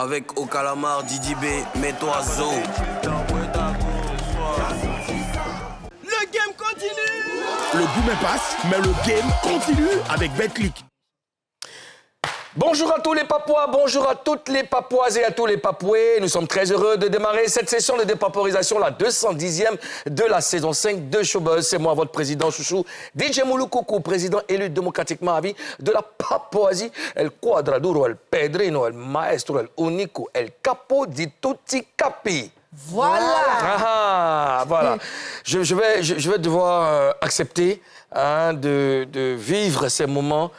Avec au calamar, Didi B, mets-toi zo. Le game continue. Le boom passe, mais le game continue avec Betclic. Bonjour à tous les Papouas, bonjour à toutes les Papouaises et à tous les Papouais. Nous sommes très heureux de démarrer cette session de dépaporisation, la 210e de la saison 5 de Showbuzz. C'est moi, votre président chouchou, DJ Moulou-Koukou, président élu démocratiquement à vie de la Papouasie. El Quadraduro, el Pedrino, el Maestro, el Unico, el Capo di tutti capi. Voilà. Voilà. Je vais devoir accepter de vivre ces moments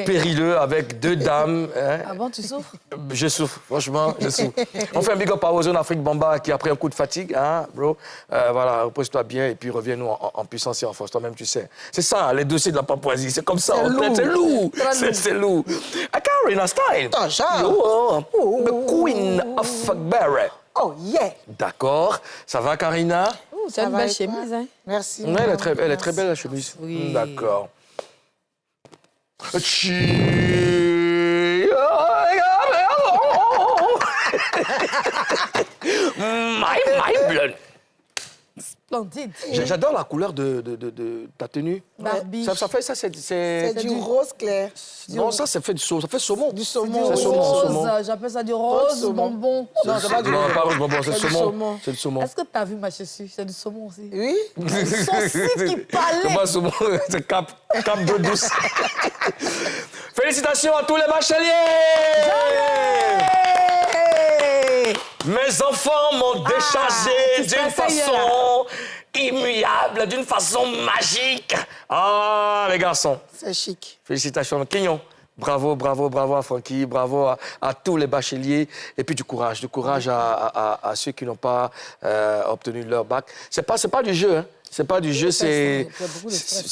périlleux avec deux dames. Ah bon, tu souffres? Je souffre, franchement, je souffre. On fait un big up à Ozone Afrique Bamba qui a pris un coup de fatigue, bro. Voilà, repose-toi bien et puis reviens-nous en puissance et en force. Toi-même, tu sais. C'est ça, les dossiers de la Papouasie. C'est comme ça, en fait. C'est lourd. C'est lourd. Karina Style. The Queen of Barry. Oh, yeah! D'accord. Ça va, Karina? C'est une belle chemise, hein? Merci. Ouais, elle est très belle, la chemise. Oui. D'accord. My blood. Splendide. J'adore la couleur de ta tenue. Barbie. Ça fait ça, c'est... C'est du rose clair. Non, ça fait du saumon. Ça fait saumon. Du saumon. C'est saumon. J'appelle ça du rose bonbon. Non, c'est pas du Non, rose. pas rose bonbon, c'est C'est le du saumon. saumon. C'est le saumon. Est-ce que tu as vu ma chaussure? C'est du saumon aussi. Oui. Son site qui C'est parlait. pas saumon, c'est cap d'eau douce. Félicitations à tous les bacheliers! Mes enfants m'ont déchargé d'une façon immuable, d'une façon magique. Ah, les garçons. C'est chic. Félicitations. Quignon, bravo à Francky, bravo à tous les bacheliers. Et puis du courage à ceux qui n'ont pas obtenu leur bac. C'est pas du jeu, hein. C'est pas du jeu, c'est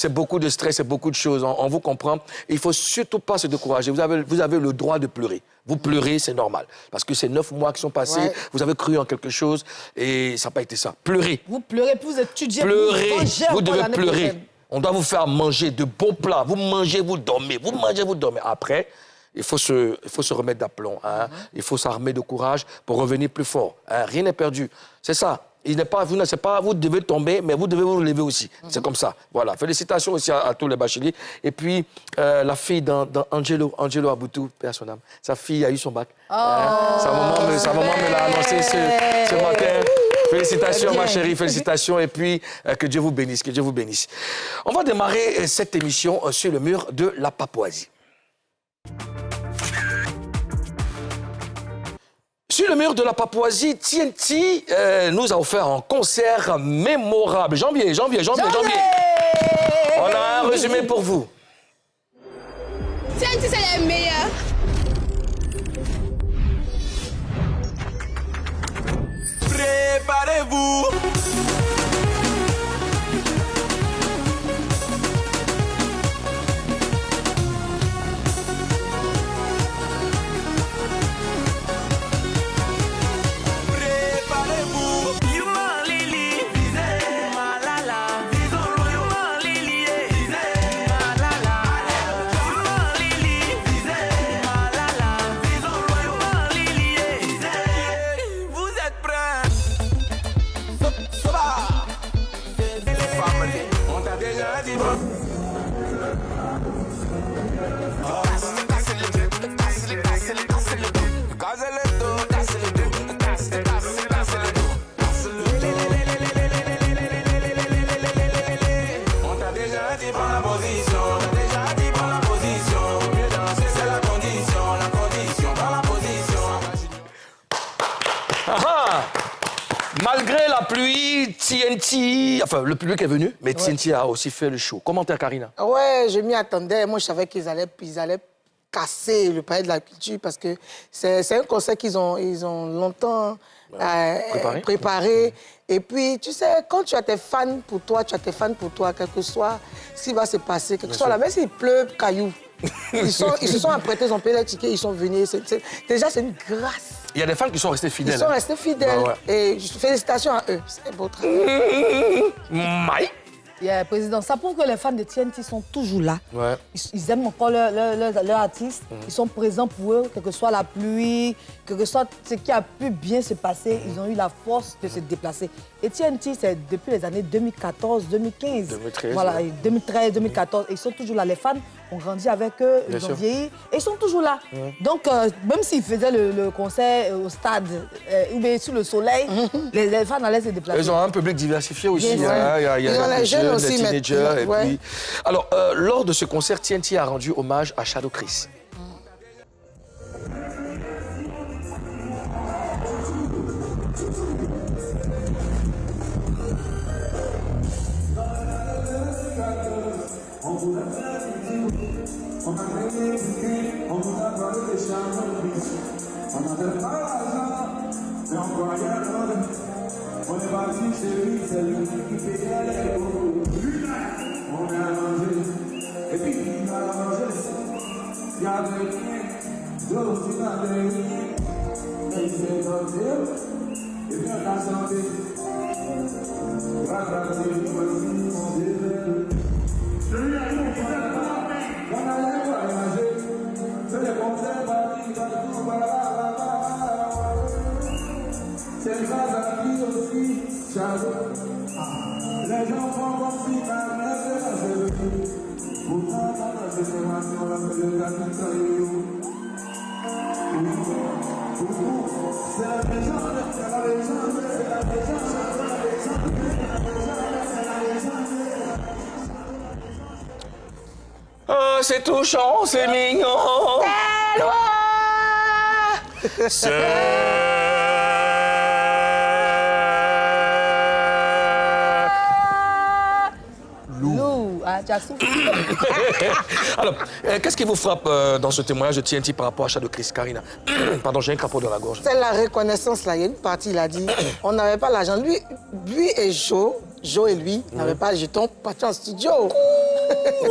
beaucoup de stress, c'est beaucoup de choses. On vous comprend. Il ne faut surtout pas se décourager. Vous avez le droit de pleurer. Vous pleurez, c'est normal. Parce que c'est 9 mois qui sont passés, vous avez cru en quelque chose et ça n'a pas été ça. Pleurez. Vous pleurez, puis vous étudiez. Pleurez, vous devez l'année pleurer. prochaine. On doit vous faire manger de bons plats. Vous mangez, vous dormez. Vous mangez, vous dormez. Après, il faut se remettre d'aplomb. Il faut s'armer de courage pour revenir plus fort. Rien n'est perdu. C'est ça. Vous devez tomber, mais vous devez vous relever aussi. C'est comme ça. Voilà. Félicitations aussi à tous les bacheliers. Et puis, la fille d'Angelo Aboutou, père son âme, sa fille a eu son bac. Sa maman me l'a annoncé ce matin. Félicitations, ma chérie, félicitations. Et puis, que Dieu vous bénisse, que Dieu vous bénisse. On va démarrer cette émission sur le mur de la Papouasie. Sur le mur de la Papouasie, TNT nous a offert un concert mémorable. Janvier. On a un résumé pour vous. TNT, c'est les meilleurs. Préparez-vous. Malgré la pluie, TNT... Enfin, le public est venu, mais TNT a aussi fait le show. Commentaire, Karina? Ouais, je m'y attendais. Moi, je savais qu'ils allaient casser le palais de la culture parce que c'est un concert qu'ils ont longtemps préparé. Et puis, tu sais, quand tu as tes fans pour toi, quel que soit ce qui va se passer, quel que soit la même s'il pleut, caillou. Ils se sont apprêtés, ils ont payé les tickets, ils sont venus. Déjà, c'est une grâce. Il y a des fans qui sont restés fidèles. Ils sont restés fidèles. Ouais. Et félicitations à eux. C'est beau travail. Mike. Président, ça prouve que les fans de TNT sont toujours là. Ouais. Ils aiment encore leur artiste. Ils sont présents pour eux, quelle que soit la pluie, quel que soit ce qui a pu bien se passer. Ils ont eu la force de se déplacer. Et TNT, c'est depuis les années 2014, 2015. 2013. Voilà, Ouais. 2013, 2014. Ils sont toujours là. Les fans ont grandi avec eux, ils ont vieilli. Et ils sont toujours là. Donc, même s'ils faisaient le concert au stade ou bien sous le soleil, les fans allaient se déplacer. Ils ont un public diversifié aussi. Bien sûr. Il y a les jeunes aussi, les teenagers. ouais. Et puis... Alors, lors de ce concert, TNT a rendu hommage à Shadow Chris. Oh, c'est touchant, c'est mignon. Lou, ah, tu as soufflé. Alors, qu'est-ce qui vous frappe dans ce témoignage de TNT par rapport à Shadow Chris, Karina? Pardon, j'ai un crapaud dans la gorge. C'est la reconnaissance, là. Il y a une partie, il a dit, on n'avait pas l'argent. Lui et Joe et lui, n'avaient pas le jeton, partis en studio.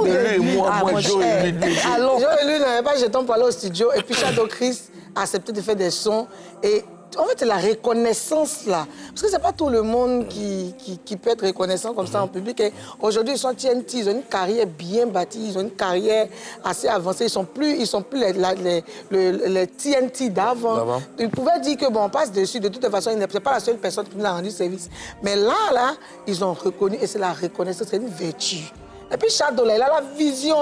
Mais lui et moi, Ah, moi, mon Joe cher. et lui. Allons. Joe et lui n'avaient pas le jeton pour aller au studio. Et puis Shadow Chris a accepté de faire des sons. Et en fait, c'est la reconnaissance, là. Parce que c'est pas tout le monde qui peut être reconnaissant comme ça en public. Et aujourd'hui, ils sont TNT, ils ont une carrière bien bâtie, ils ont une carrière assez avancée. Ils sont plus les TNT d'avant. Ils pouvaient dire que, bon, on passe dessus. De toute façon, c'est pas la seule personne qui nous a rendu service. Mais là, ils ont reconnu, et c'est la reconnaissance, c'est une vertu. Et puis Shadow, là, il a la vision.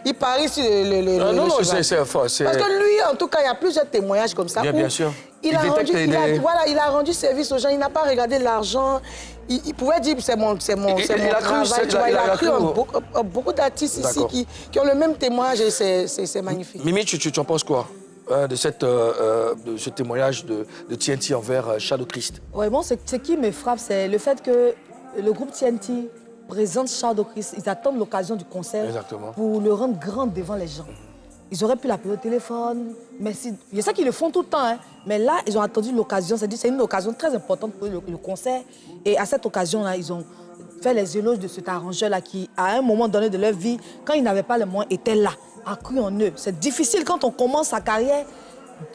Il parie sur le Non, cheval. c'est fort. Parce que lui, en tout cas, il y a plusieurs témoignages comme ça. Bien sûr. Il a rendu service aux gens. Il n'a pas regardé l'argent. Il pouvait dire c'est mon travail. Il a cru en beaucoup d'artistes ici qui ont le même témoignage et c'est magnifique. Mimi, tu en penses quoi de ce témoignage de TNT envers Shadow Christ? Ouais, bon, ce qui me frappe, c'est le fait que le groupe TNT présente Shadow Chris. Ils attendent l'occasion du concert pour le rendre grand devant les gens. Ils auraient pu l'appeler au téléphone. Mais il y a ça qu'ils le font tout le temps. Hein. Mais là, ils ont attendu l'occasion. C'est une occasion très importante pour le concert. Et à cette occasion-là, ils ont fait les éloges de cet arrangeur-là qui, à un moment donné de leur vie, quand ils n'avaient pas les moyens, était là, a cru en eux. C'est difficile quand on commence sa carrière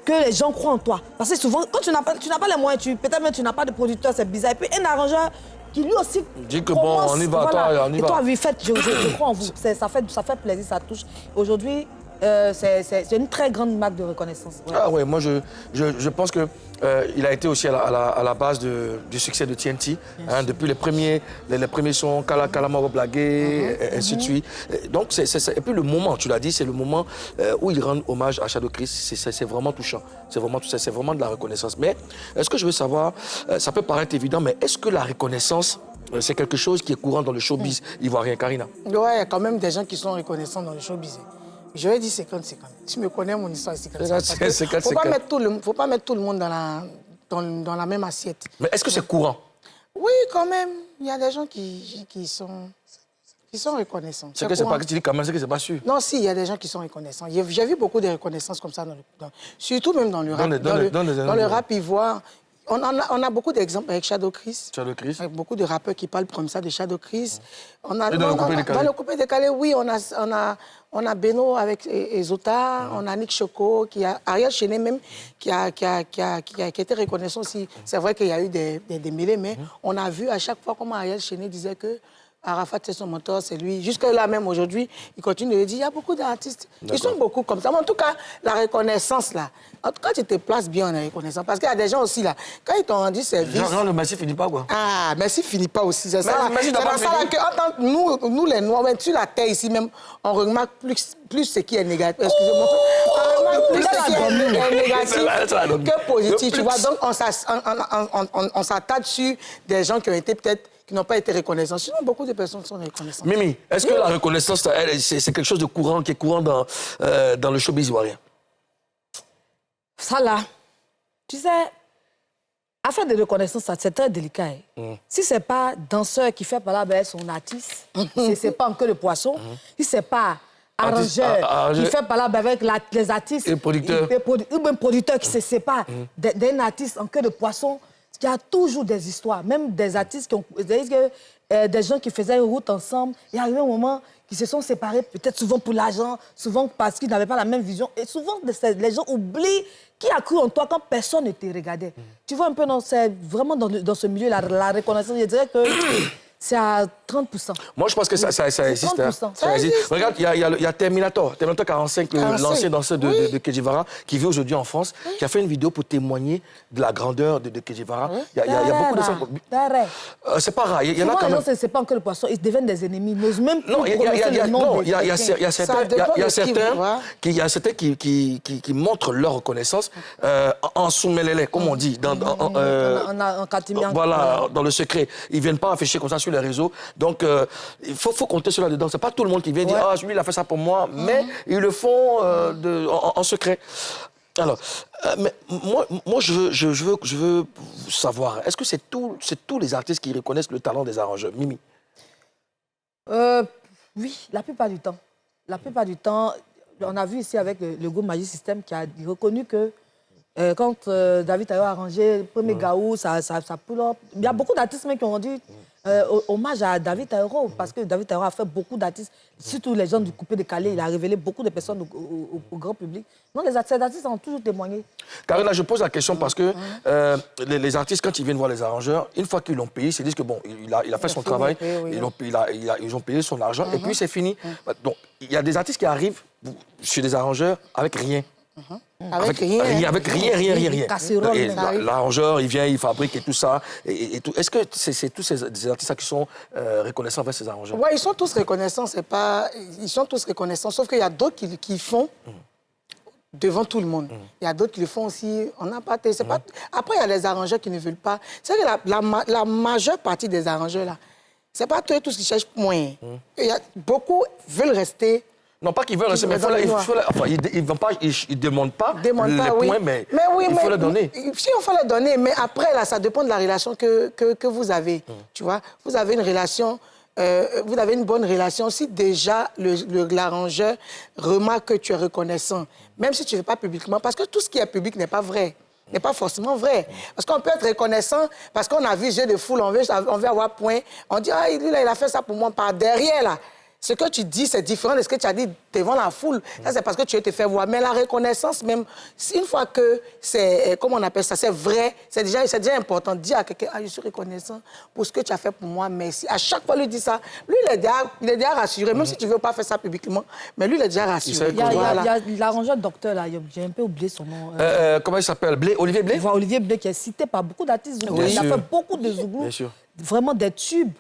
que les gens croient en toi. Parce que souvent, quand tu n'as pas les moyens, peut-être même tu n'as pas de producteur, c'est bizarre. Et puis un arrangeur qui lui aussi dit que commence, bon, on y va, voilà. toi, on y va. Et toi, oui, je crois en vous. Ça fait plaisir, ça touche. Aujourd'hui, c'est une très grande marque de reconnaissance. Ouais. Ah ouais, moi je pense que il a été aussi à la base du succès de TNT. Hein, depuis les premiers sons, Kalamaro Blagué, et ainsi de suite. Donc, et puis le moment, tu l'as dit, c'est le moment où il rend hommage à Shadow Chris. C'est vraiment touchant. C'est vraiment de la reconnaissance. Mais est-ce que je veux savoir, ça peut paraître évident, mais est-ce que la reconnaissance, c'est quelque chose qui est courant dans le showbiz ivoirien, Karina? Ouais, il y a quand même des gens qui sont reconnaissants dans le showbiz. Je vais dire 50-50. Tu me connais, mon histoire est 50-50. Faut pas mettre tout le monde dans la même assiette. Mais est-ce que c'est courant? Oui, quand même. Il y a des gens qui sont reconnaissants. C'est que c'est pas que tu dis quand même, c'est que c'est pas sûr. Non, si, il y a des gens qui sont reconnaissants. J'ai vu beaucoup de reconnaissances comme ça, surtout même dans le rap. Dans le rap ivoire. on a beaucoup d'exemples avec Shadow Chris. Shadow Chris. Avec beaucoup de rappeurs qui parlent comme ça de Shadow Chris. Et dans le coupé décalé, oui, on a Beno avec Ezota, on a Nick Choco, Ariel Chenet même, qui a été reconnaissant aussi. C'est vrai qu'il y a eu des mêlées, mais on a vu à chaque fois comment Ariel Chenet disait que Arafat, c'est son mentor, c'est lui. Jusque-là même, aujourd'hui, il continue de le dire. Il y a beaucoup d'artistes. Ils sont beaucoup comme ça. Mais en tout cas, la reconnaissance, là, en tout cas, tu te places bien en reconnaissance. Parce qu'il y a des gens aussi, là, quand ils t'ont rendu service... Genre, le Messi finit pas, quoi. Ah, Messi finit pas aussi. C'est ça. Messi n'a pas fini. Nous, les Noirs, même sur la terre ici, même, on remarque plus ce qui est négatif. Excusez-moi. On remarque plus ce qui est négatif que positif. Tu vois, donc, on s'attarde sur des gens qui ont été peut-être... qui n'ont pas été reconnaissants. Sinon, beaucoup de personnes sont reconnaissantes. Mimi, est-ce que la reconnaissance, c'est quelque chose de courant, qui est courant dans le showbiz ivoirien? Ça, là, tu sais, affaire de reconnaissance, c'est très délicat. Si ce n'est pas danseur qui fait parler avec son artiste, si ce n'est pas en queue de poisson, si ce n'est pas arrangeur qui fait parler avec les artistes... Et producteurs. Ou même producteur qui se sépare d'un artiste en queue de poisson, il y a toujours des histoires, même des artistes qui ont... des gens qui faisaient une route ensemble, il y a arrivé un moment qu'ils se sont séparés, peut-être souvent pour l'argent, souvent parce qu'ils n'avaient pas la même vision. Et souvent, les gens oublient qui a cru en toi quand personne ne te regardait. Tu vois un peu, vraiment dans ce milieu, la reconnaissance, je dirais que... c'est à 30%. Moi, je pense que ça existe. 30%. Ça existe. Regarde, il y a Terminator 45, l'ancien danseur de Kedjivara, qui vit aujourd'hui en France, qui a fait une vidéo pour témoigner de la grandeur de Kedjivara. Il y a beaucoup de ça. C'est pas rare. Il y en a quand même. C'est pas encore le poisson, ils deviennent des ennemis. Ils n'osent même plus prononcer le nom. Il y a certains qui montrent leur reconnaissance en sous-mêlélé, comme on dit. Voilà, dans le secret. Ils ne viennent pas afficher comme ça sur les réseaux. Donc, il faut compter sur là-dedans. C'est pas tout le monde qui vient dire « Ah, lui, il a fait ça pour moi », mais ils le font en secret. Alors, mais moi je veux savoir, est-ce que c'est tous les artistes qui reconnaissent le talent des arrangeurs? Mimi? Oui, la plupart du temps. La plupart du temps, on a vu ici avec le groupe Magic System qui a reconnu que quand David Tayo a arrangé le premier Gaou, ça pull up. Il y a beaucoup d'artistes qui ont rendu hommage à David Tayo parce que David Tayo a fait beaucoup d'artistes, surtout les gens du coupé décalé. Il a révélé beaucoup de personnes au grand public. Non, ces artistes ont toujours témoigné. Karina, je pose la question parce que les artistes, quand ils viennent voir les arrangeurs, une fois qu'ils l'ont payé, ils se disent que bon, il a fait son travail, ils ont payé son argent et puis c'est fini. Donc, il y a des artistes qui arrivent chez des arrangeurs avec rien. Avec rien. L'arrangeur, il vient, il fabrique et tout ça. Et tout. Est-ce que c'est tous ces artistes qui sont reconnaissants envers ces arrangeurs? Oui, ils sont tous reconnaissants, ils sont tous reconnaissants, sauf qu'il y a d'autres qui font devant tout le monde. Il y a d'autres qui le font aussi, on n'a pas... Après, il y a les arrangeurs qui ne veulent pas. C'est que la majeure partie des arrangeurs, là, c'est pas tous qui cherchent moyen. Beaucoup veulent rester... Non, pas qu'ils veulent rester, mais ils ne demandent pas les points, mais il faut les donner. Si, il faut les donner, mais après, là, ça dépend de la relation que vous avez. Tu vois, vous avez une relation, vous avez une bonne relation. Si déjà l'arrangeur remarque que tu es reconnaissant, même si tu ne fais pas publiquement, parce que tout ce qui est public n'est pas vrai. N'est pas forcément vrai. Parce qu'on peut être reconnaissant, parce qu'on a vu jeu de foule, on veut avoir point. On dit, ah, lui, là, il a fait ça pour moi par derrière, là. Ce que tu dis, c'est différent de ce que tu as dit devant la foule. Ça, c'est parce que tu veux te faire voir. Mais la reconnaissance, même, une fois que c'est, comment on appelle ça, c'est vrai, c'est déjà important de dire à quelqu'un, ah, je suis reconnaissant pour ce que tu as fait pour moi, merci. À chaque fois, lui dit ça. Lui, il est déjà rassuré, même si tu ne veux pas faire ça publiquement, mais lui, il est déjà rassuré. Il y a l'arrangeur docteur, là, j'ai un peu oublié son nom. Comment il s'appelle? Olivier Blé? Olivier Blé, qui est cité par beaucoup d'artistes. Il a fait beaucoup de zouglous, vraiment des tubes.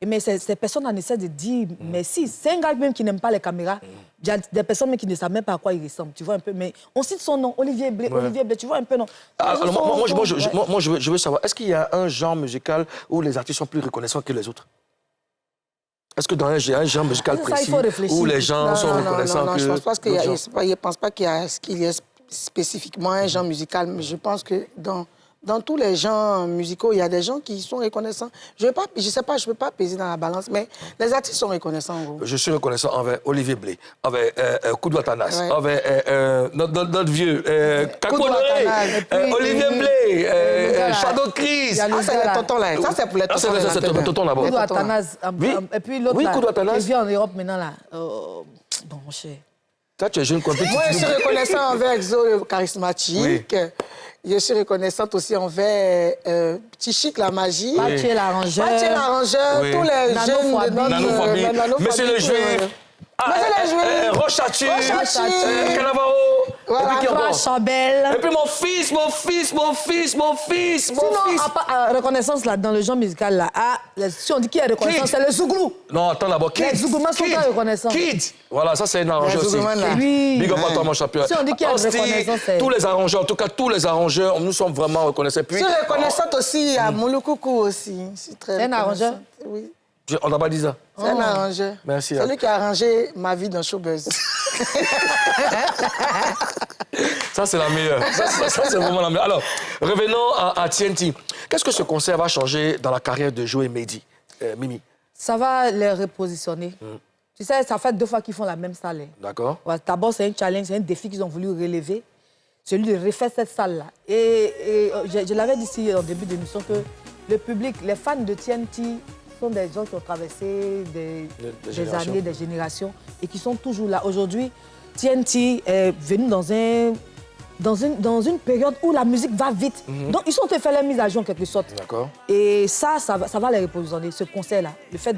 Mais ces personnes en essaient de dire merci. C'est un gars même qui n'aime pas les caméras. Il y a des personnes qui ne savent même pas à quoi il ressemble, tu vois un peu. Mais on cite son nom, Olivier Blé, Olivier Blé, tu vois un peu, non? Alors, moi, je veux savoir, est-ce qu'il y a un genre musical où les artistes sont plus reconnaissants que les autres? Est-ce que dans un genre musical précis où les gens sont reconnaissants que... Non, je ne pense pas qu'il y ait spécifiquement un genre musical, mais je pense que dans dans tous les genres musicaux, il y a des gens qui sont reconnaissants. Je sais pas, je peux pas peser dans la balance, mais les artistes sont reconnaissants, en gros. Je suis reconnaissant envers Olivier Blé, envers Koudou Atanas, envers notre vieux Kakonoré, Olivier Blé, Shadow Chris. Ça, c'est les tontons là. Ça, c'est pour les tontons. C'est le tonton là-bas. Koudou Atanas. Et puis l'autre qui vit en Europe maintenant, là. Bon, mon cher. Toi, tu es jeune compétitif. Moi, je suis reconnaissant envers Exo, le charismatique. Oui. Je suis reconnaissante aussi envers Petit Chic, la magie. Mathieu l'arrangeur. Mathieu l'arrangeur, tous les jeunes de notre... Nano Monsieur le Juif. Rochachu. Canavaro. Voilà. Et puis qui encore? Chambel. Et puis mon fils. Sinon, reconnaissance là, dans le genre musical, là, si on dit qui est reconnaissant, c'est le Zouglou. Non, attends d'abord. Les Zougloumas sont pas reconnaissants. Kids. Voilà, ça c'est un arrangeur aussi. Oui. Big up à toi, mon champion. Si on dit qui est reconnaissant, c'est... Tous les arrangeurs, en tout cas tous les arrangeurs, nous sommes vraiment reconnaissants. Je suis reconnaissante aussi à Mouloukoukou aussi. C'est un arrangeur? Oui. On n'a pas dit ça. C'est un arrangeur. Merci. C'est lui qui a arrangé ma vie dans Showbuzz. Ça, c'est la meilleure. Ça, c'est vraiment la meilleure. Alors, revenons à TNT. Qu'est-ce que ce concert va changer dans la carrière de Joe et Mehdi, Mimi? Ça va les repositionner. Tu sais, ça fait 2 fois qu'ils font la même salle. D'accord. Ouais, d'abord, c'est un challenge, c'est un défi qu'ils ont voulu relever. Celui de refaire cette salle-là. Et je l'avais dit ici en début d'émission que le public, les fans de TNT sont des gens qui ont traversé des années, des générations et qui sont toujours là. Aujourd'hui, TNT est venu dans une période où la musique va vite. Donc, ils sont en train de faire la mise à jour en quelque sorte. D'accord. Et ça va les repositionner, ce concert-là. Le fait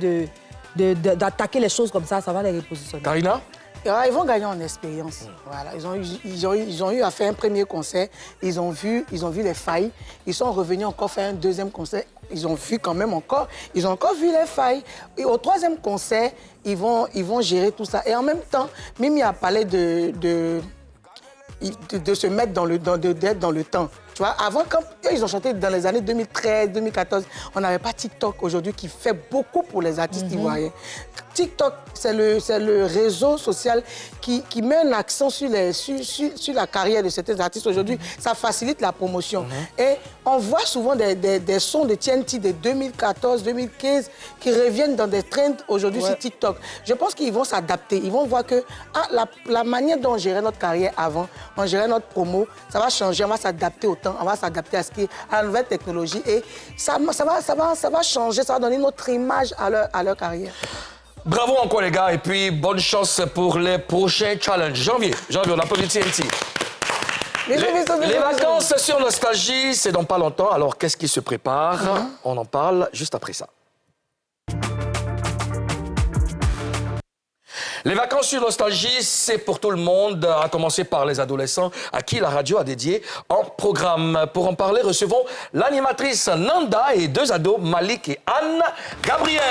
d'attaquer les choses comme ça va les repositionner. Karina? Ils vont gagner en expérience. Voilà. Ils ont eu à faire un premier concert. Ils ont vu les failles. Ils sont revenus encore faire un deuxième concert. Ils ont vu quand même encore. Ils ont encore vu les failles. Et au troisième concert, ils vont gérer tout ça. Et en même temps, Mimi a parlé de se mettre d'être dans le temps. Tu vois, avant, quand ils ont chanté dans les années 2013, 2014, on n'avait pas TikTok aujourd'hui qui fait beaucoup pour les artistes ivoiriens. TikTok, c'est le réseau social qui met un accent sur la carrière de certains artistes aujourd'hui. Ça facilite la promotion. Et on voit souvent des sons de TNT de 2014, 2015 qui reviennent dans des trends aujourd'hui sur TikTok. Je pense qu'ils vont s'adapter. Ils vont voir que la manière dont on gérait notre carrière avant, on gérait notre promo, ça va changer, on va s'adapter au temps, on va s'adapter à la nouvelle technologie et ça va changer, ça va donner notre image à leur carrière. Bravo encore les gars et puis bonne chance pour les prochains challenges. Janvier, on applaudit TNT. Les vacances sur Nostalgie, c'est dans pas longtemps. Alors qu'est-ce qui se prépare? On en parle juste après ça. Les vacances sur Nostalgie, c'est pour tout le monde, à commencer par les adolescents à qui la radio a dédié un programme. Pour en parler, recevons l'animatrice Nanda et 2 ados, Malik et Anne Gabriel.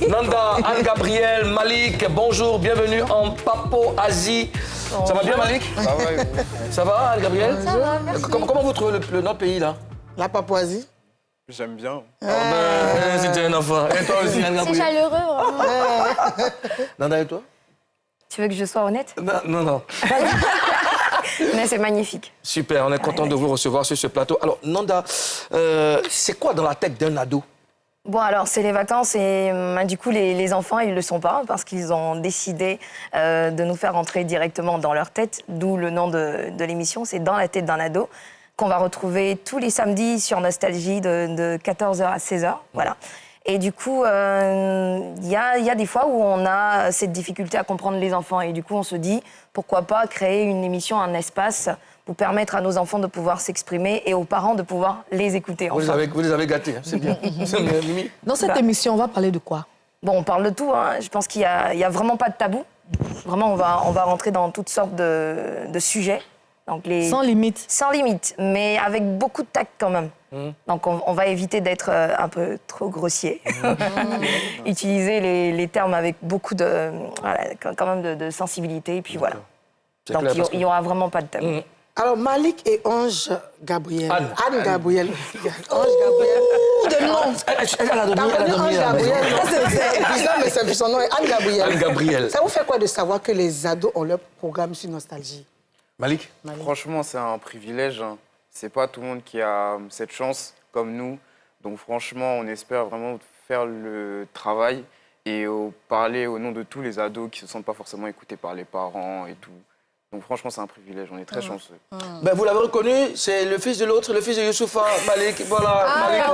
Nanda, Anne Gabriel, Malik, bonjour, bienvenue en Papouasie. Ça va bien, Malik? Ça va. Ça va, Anne Gabriel? Ça va, merci. Comment vous trouvez notre pays, là? La Papouasie. J'aime bien. C'était un enfant. Et toi aussi, Anne Gabriel? C'est chaleureux, vraiment. Nanda, et toi? Tu veux que je sois honnête? Non. Mais c'est magnifique. Super, on est content de vous recevoir sur ce plateau. Alors, Nanda, c'est quoi dans la tête d'un ado? Bon, alors, c'est les vacances et du coup, les enfants, ils ne le sont pas parce qu'ils ont décidé de nous faire entrer directement dans leur tête, d'où le nom de l'émission, c'est Dans la tête d'un ado, qu'on va retrouver tous les samedis sur Nostalgie de 14h à 16h. Voilà. Et du coup, y a des fois où on a cette difficulté à comprendre les enfants. Et du coup, on se dit, pourquoi pas créer une émission, un espace pour permettre à nos enfants de pouvoir s'exprimer et aux parents de pouvoir les écouter. Vous les avez gâtés, hein. C'est bien. Mimi. Dans cette émission, on va parler de quoi? Bon, on parle de tout. Hein. Je pense qu'il y a vraiment pas de tabou. Vraiment, on va rentrer dans toutes sortes de sujets. Donc Sans limite. Sans limite, mais avec beaucoup de tact quand même. Donc on va éviter d'être un peu trop grossier. Utiliser les termes avec beaucoup quand même de sensibilité. Et puis voilà. Donc il n'y aura vraiment pas de tabou. Alors, Malik et Ange Gabriel. Anne Gabriel. Ange Gabriel. De nom. Elle a dormi, T'as elle a connu dormi Ange à la maison. Gabriel? C'est bizarre, mais son nom est Anne Gabriel. Anne Gabriel. Ça vous fait quoi de savoir que les ados ont leur programme sur Nostalgie? Malik? Franchement, c'est un privilège. Hein. C'est pas tout le monde qui a cette chance comme nous. Donc franchement, on espère vraiment faire le travail et parler au nom de tous les ados qui ne se sentent pas forcément écoutés par les parents et tout. Donc franchement, c'est un privilège, on est très chanceux. Ben, vous l'avez reconnu, c'est le fils de l'autre, le fils de Youssoufa, Malik, voilà. Malik,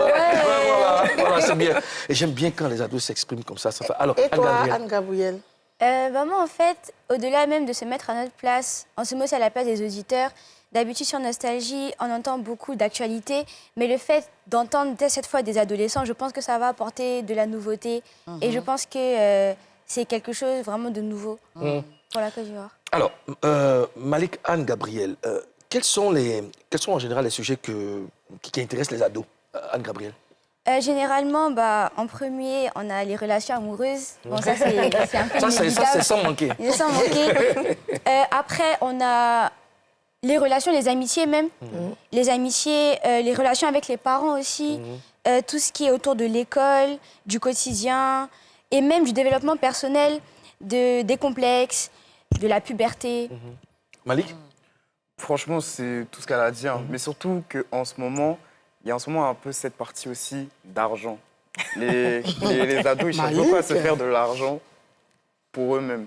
voilà, c'est bien. Et j'aime bien quand les ados s'expriment comme ça. Fait... Alors, et toi, Anne Gabriel? Moi, en fait, au-delà même de se mettre à notre place, on se met aussi à la place des auditeurs. D'habitude, sur Nostalgie, on entend beaucoup d'actualités, mais le fait d'entendre dès cette fois des adolescents, je pense que ça va apporter de la nouveauté. Et je pense que c'est quelque chose vraiment de nouveau pour la Côte d'Ivoire. Alors, Malik, Anne Gabriel, quels sont en général les sujets qui intéressent les ados, Anne Gabriel? Généralement, en premier, on a les relations amoureuses. Bon, ça, c'est un peu Ça, c'est sans manquer. Sans manquer. Après, on a les relations, les amitiés même. Les amitiés, les relations avec les parents aussi. Tout ce qui est autour de l'école, du quotidien et même du développement personnel, des complexes, de la puberté. Malik? Franchement, c'est tout ce qu'elle a dit. Hein. Mais surtout qu'en ce moment, il y a en ce moment un peu cette partie aussi d'argent. Les ados, ils cherchent beaucoup à se faire de l'argent pour eux-mêmes.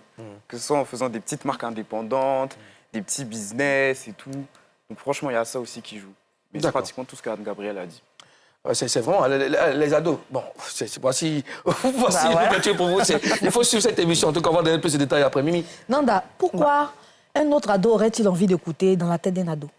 Que ce soit en faisant des petites marques indépendantes, des petits business et tout. Donc franchement, il y a ça aussi qui joue. Mais c'est pratiquement tout ce qu'Anne Gabriel a dit. C'est vraiment les ados. Bon, voici l'ouverture pour vous. Il faut suivre cette émission. En tout cas, on va donner plus de détails après. Mimi. Nanda, pourquoi un autre ado aurait-il envie d'écouter dans la tête d'un ado?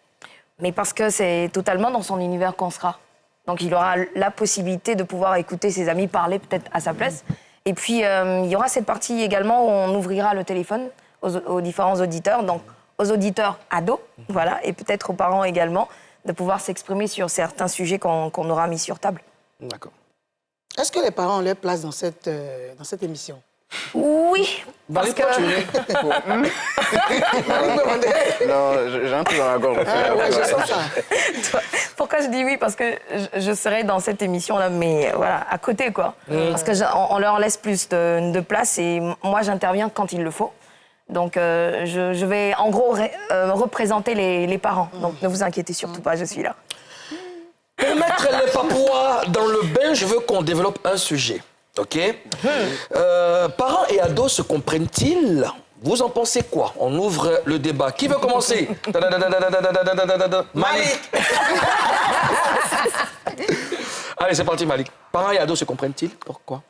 Mais parce que c'est totalement dans son univers qu'on sera. Donc il aura la possibilité de pouvoir écouter ses amis parler peut-être à sa place. Et puis il y aura cette partie également où on ouvrira le téléphone aux différents auditeurs, donc aux auditeurs ados, voilà, et peut-être aux parents également, de pouvoir s'exprimer sur certains sujets qu'on aura mis sur table. D'accord. Est-ce que les parents ont leur place dans cette émission? Oui, parce que... Non, j'ai un truc dans la gorge. Je sens ça. Pourquoi je dis oui? Parce que je serai dans cette émission-là, mais voilà, à côté, quoi. Parce qu'on leur laisse plus de place et moi, j'interviens quand il le faut. Donc, je vais en gros représenter les parents. Donc, ne vous inquiétez surtout pas, je suis là. Pour mettre les Papouas dans le bain, je veux qu'on développe un sujet. OK? Parents et ados se comprennent-ils? Vous en pensez quoi? On ouvre le débat. Qui veut commencer? Malik. Allez, c'est parti, Malik. Parents et ados se comprennent-ils? Pourquoi?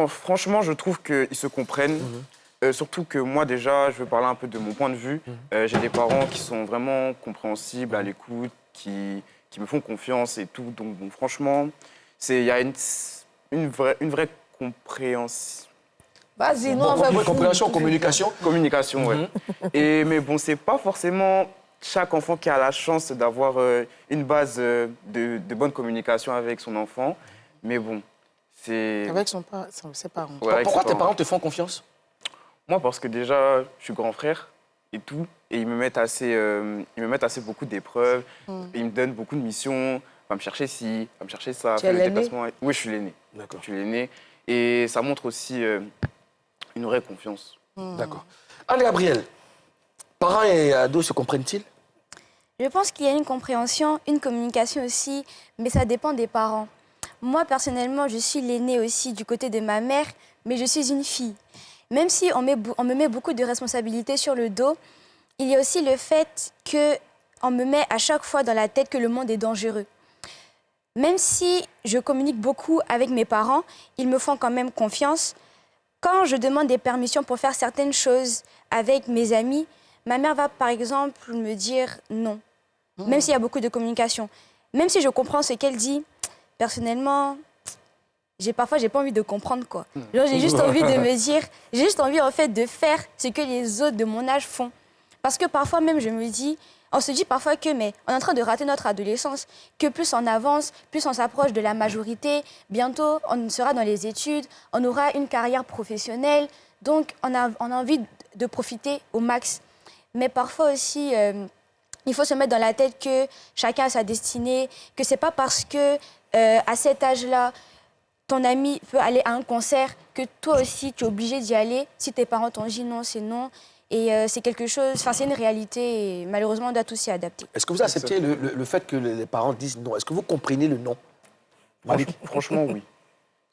Franchement, je trouve qu'ils se comprennent. Surtout que moi, déjà, je veux parler un peu de mon point de vue. J'ai des parents qui sont vraiment compréhensibles, à l'écoute, qui me font confiance et tout. Donc, bon, franchement, il y a une vraie compréhension. Vas-y, non, on compréhension, communication. Communication, ouais. Mais bon, c'est pas forcément chaque enfant qui a la chance d'avoir une base de bonne communication avec son enfant. Mais bon, c'est... Avec ses parents. Ouais, Pourquoi tes parents te font confiance? Moi, parce que déjà, je suis grand frère et tout. Et ils me mettent assez beaucoup d'épreuves. Ils me donnent beaucoup de missions. Va me chercher ci, va me chercher ça. Tu es l'aîné? Oui, je suis l'aîné. D'accord. Je suis l'aîné. Et ça montre aussi une vraie confiance. D'accord. Anne-Gabrielle, parents et ados se comprennent-ils? Je pense qu'il y a une compréhension, une communication aussi, mais ça dépend des parents. Moi, personnellement, je suis l'aînée aussi du côté de ma mère, mais je suis une fille. Même si on me met beaucoup de responsabilités sur le dos, il y a aussi le fait qu'on me met à chaque fois dans la tête que le monde est dangereux. Même si je communique beaucoup avec mes parents, ils me font quand même confiance. Quand je demande des permissions pour faire certaines choses avec mes amis, ma mère va par exemple me dire non, même s'il y a beaucoup de communication. Même si je comprends ce qu'elle dit, personnellement, parfois j'ai pas envie de comprendre quoi. J'ai juste envie de me dire, j'ai juste envie en fait de faire ce que les autres de mon âge font. Parce que parfois même on se dit parfois que mais on est en train de rater notre adolescence, que plus on avance, plus on s'approche de la majorité, bientôt on sera dans les études, on aura une carrière professionnelle, donc on a envie de profiter au max. Mais parfois aussi, il faut se mettre dans la tête que chacun a sa destinée, que c'est pas parce que à cet âge-là, ton ami peut aller à un concert que toi aussi tu es obligé d'y aller. Si tes parents t'ont dit non, c'est non. Et c'est quelque chose, enfin c'est une réalité et malheureusement on doit tous s'y adapter. Est-ce que vous acceptez le fait que les parents disent non? Est-ce que vous comprenez le non? Franchement, oui.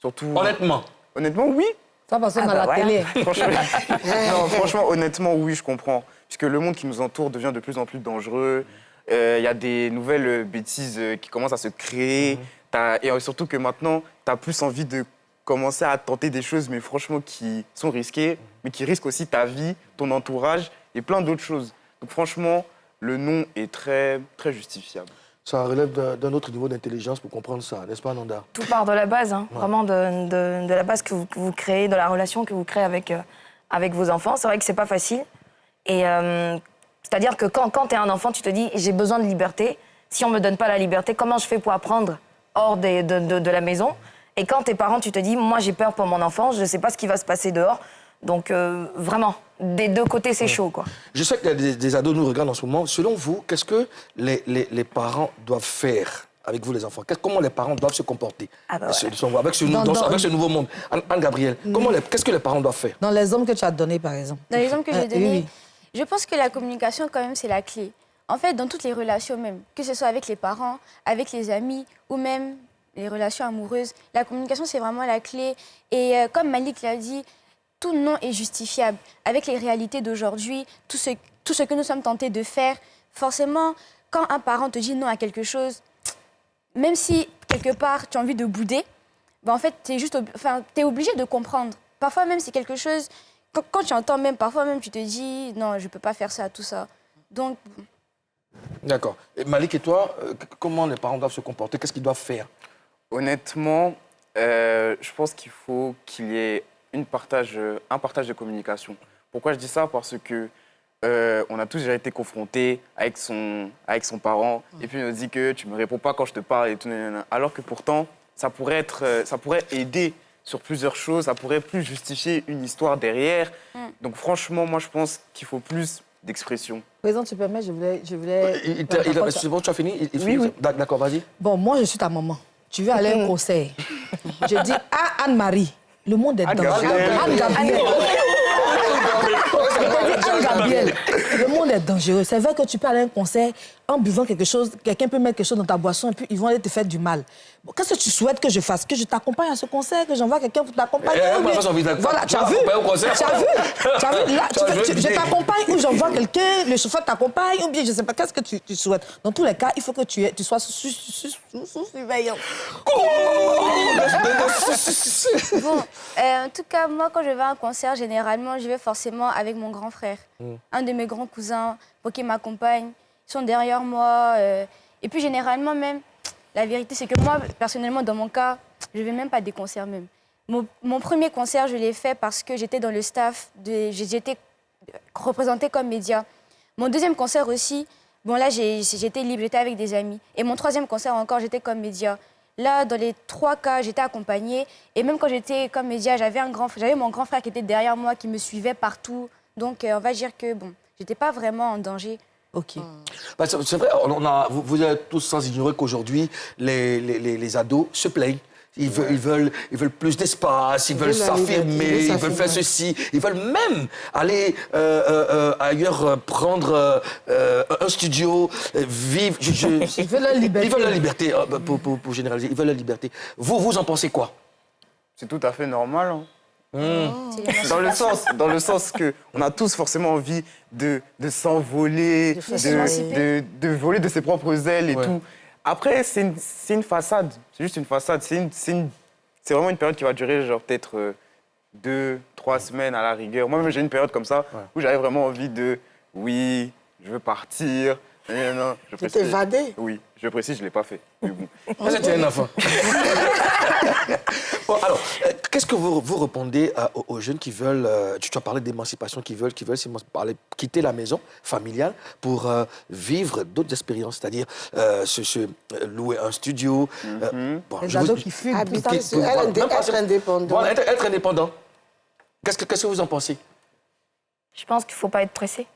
Surtout. Honnêtement? Honnêtement, oui. Ça parce qu'on a la télé. Non, franchement, honnêtement, oui, je comprends. Puisque le monde qui nous entoure devient de plus en plus dangereux. Il y a des nouvelles bêtises qui commencent à se créer. Et surtout que maintenant, tu as plus envie de commencer à tenter des choses, mais franchement, qui sont risquées, mais qui risquent aussi ta vie, ton entourage et plein d'autres choses. Donc franchement, le non est très, très justifiable. Ça relève d'un autre niveau d'intelligence pour comprendre ça, n'est-ce pas, Nanda? Tout part de la base, hein. Vraiment de la base que vous créez, de la relation que vous créez avec vos enfants. C'est vrai que c'est pas facile. Et c'est-à-dire que quand tu es un enfant, tu te dis j'ai besoin de liberté. Si on me donne pas la liberté, comment je fais pour apprendre hors de la maison? Et quand t'es parent, tu te dis moi j'ai peur pour mon enfant, je sais pas ce qui va se passer dehors. Donc vraiment, des deux côtés, c'est chaud, quoi. Je sais qu'il y a des ados nous regardent en ce moment. Selon vous, qu'est-ce que les parents doivent faire avec vous, les enfants? Comment les parents doivent se comporter avec ce nouveau monde? Anne-Gabrielle, qu'est-ce que les parents doivent faire? Dans l'exemple que tu as donné, par exemple. Dans l'exemple que j'ai donné, oui. Je pense que la communication, quand même, c'est la clé. En fait, dans toutes les relations même, que ce soit avec les parents, avec les amis ou même les relations amoureuses, la communication, c'est vraiment la clé. Et comme Malik l'a dit, tout non est justifiable. Avec les réalités d'aujourd'hui, tout ce que nous sommes tentés de faire, forcément, quand un parent te dit non à quelque chose, même si, quelque part, tu as envie de bouder, ben en fait, tu es obligé de comprendre. Parfois même, c'est quelque chose... Quand tu entends même, parfois même, tu te dis non, je ne peux pas faire ça, tout ça. Donc... D'accord. Et Malik et toi, comment les parents doivent se comporter? Qu'est-ce qu'ils doivent faire? Honnêtement, je pense qu'il faut qu'il y ait un partage de communication. Pourquoi je dis ça? Parce que on a tous déjà été confrontés avec son parent et puis on nous dit que tu me réponds pas quand je te parle et tout, alors que pourtant ça pourrait aider sur plusieurs choses, ça pourrait plus justifier une histoire derrière. Donc franchement, moi je pense qu'il faut plus d'expression. Président, tu permets, je voulais... C'est bon, tu as fini? Oui. D'accord, vas-y. Bon, moi je suis ta maman. Tu veux aller à un concert. Je dis à Anne-Marie, le monde est dangereux. Anne-Gabrielle, le monde est dangereux. C'est vrai que tu peux aller à un concert en buvant quelque chose, quelqu'un peut mettre quelque chose dans ta boisson et puis ils vont aller te faire du mal. Bon, qu'est-ce que tu souhaites que je fasse? Que je t'accompagne à ce concert, que j'envoie quelqu'un pour t'accompagner? Voilà, tu as vu? Là, je t'accompagne ou j'envoie quelqu'un, le chauffeur t'accompagne ou bien je ne sais pas. Qu'est-ce que tu souhaites? Dans tous les cas, il faut que tu sois sous surveillance. Bon, en tout cas, moi, quand je vais à un concert, généralement, je vais forcément avec mon grand frère. Un de mes grands cousins, pour qu'il m'accompagne. Ils sont derrière moi. Et puis, généralement, même, la vérité, c'est que moi, personnellement, dans mon cas, je ne vais même pas à des concerts même. Mon premier concert, je l'ai fait parce que j'étais dans le staff, j'étais représentée comme média. Mon deuxième concert aussi, bon là, j'étais libre, j'étais avec des amis. Et mon troisième concert encore, j'étais comme média. Là, dans les 3 cas, j'étais accompagnée. Et même quand j'étais comme média, j'avais mon grand frère qui était derrière moi, qui me suivait partout. Donc, on va dire que, bon, j'étais pas vraiment en danger. OK. Bah, c'est vrai, vous êtes tous sans ignorer qu'aujourd'hui, les ados se plaignent. Ils veulent plus d'espace, ils veulent s'affirmer, ils veulent faire ceci. Ils veulent même aller ailleurs, prendre un studio, vivre. Ils veulent la liberté. Ils veulent la liberté, pour généraliser. Ils veulent la liberté. Vous en pensez quoi? C'est tout à fait normal. Hein. Dans le sens que on a tous forcément envie de s'envoler, de voler de ses propres ailes et tout. Après, c'est une façade. C'est juste une façade. C'est vraiment une période qui va durer genre peut-être 2-3 semaines à la rigueur. Moi-même, j'ai une période comme ça où j'avais vraiment envie de, oui, je veux partir. Non, tu t'es évadé? Oui, je précise, je ne l'ai pas fait. Mais bon. C'était un enfant. Bon, alors, qu'est-ce que vous répondez aux jeunes qui veulent, tu as parlé d'émancipation, qui veulent quitter la maison familiale pour vivre d'autres expériences, c'est-à-dire louer un studio. Les ados qui fument. Être indépendant. Voilà, être indépendant. Qu'est-ce que vous en pensez? Je pense qu'il ne faut pas être pressé.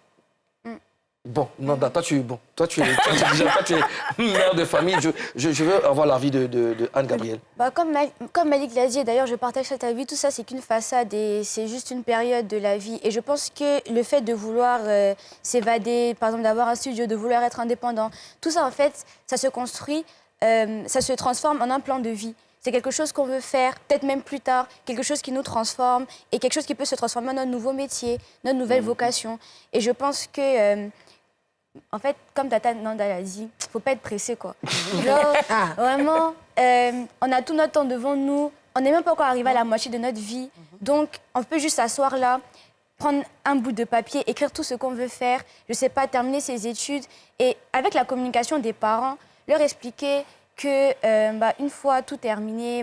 Bon, non, toi tu es mère de famille. Je veux avoir l'avis de Anne-Gabrielle. Comme Malik l'a dit, et d'ailleurs je partage cet avis, tout ça c'est qu'une façade et c'est juste une période de la vie. Et je pense que le fait de vouloir s'évader, par exemple d'avoir un studio, de vouloir être indépendant, tout ça en fait, ça se construit, ça se transforme en un plan de vie. C'est quelque chose qu'on veut faire, peut-être même plus tard, quelque chose qui nous transforme et quelque chose qui peut se transformer en notre nouveau métier, notre nouvelle vocation. Et je pense que... en fait, comme Tata Nanda l'a dit, il ne faut pas être pressé, quoi. Genre, vraiment, on a tout notre temps devant nous. On n'est même pas encore arrivé à la moitié de notre vie. Donc, on peut juste s'asseoir là, prendre un bout de papier, écrire tout ce qu'on veut faire, je ne sais pas, terminer ses études. Et avec la communication des parents, leur expliquer que une fois tout terminé,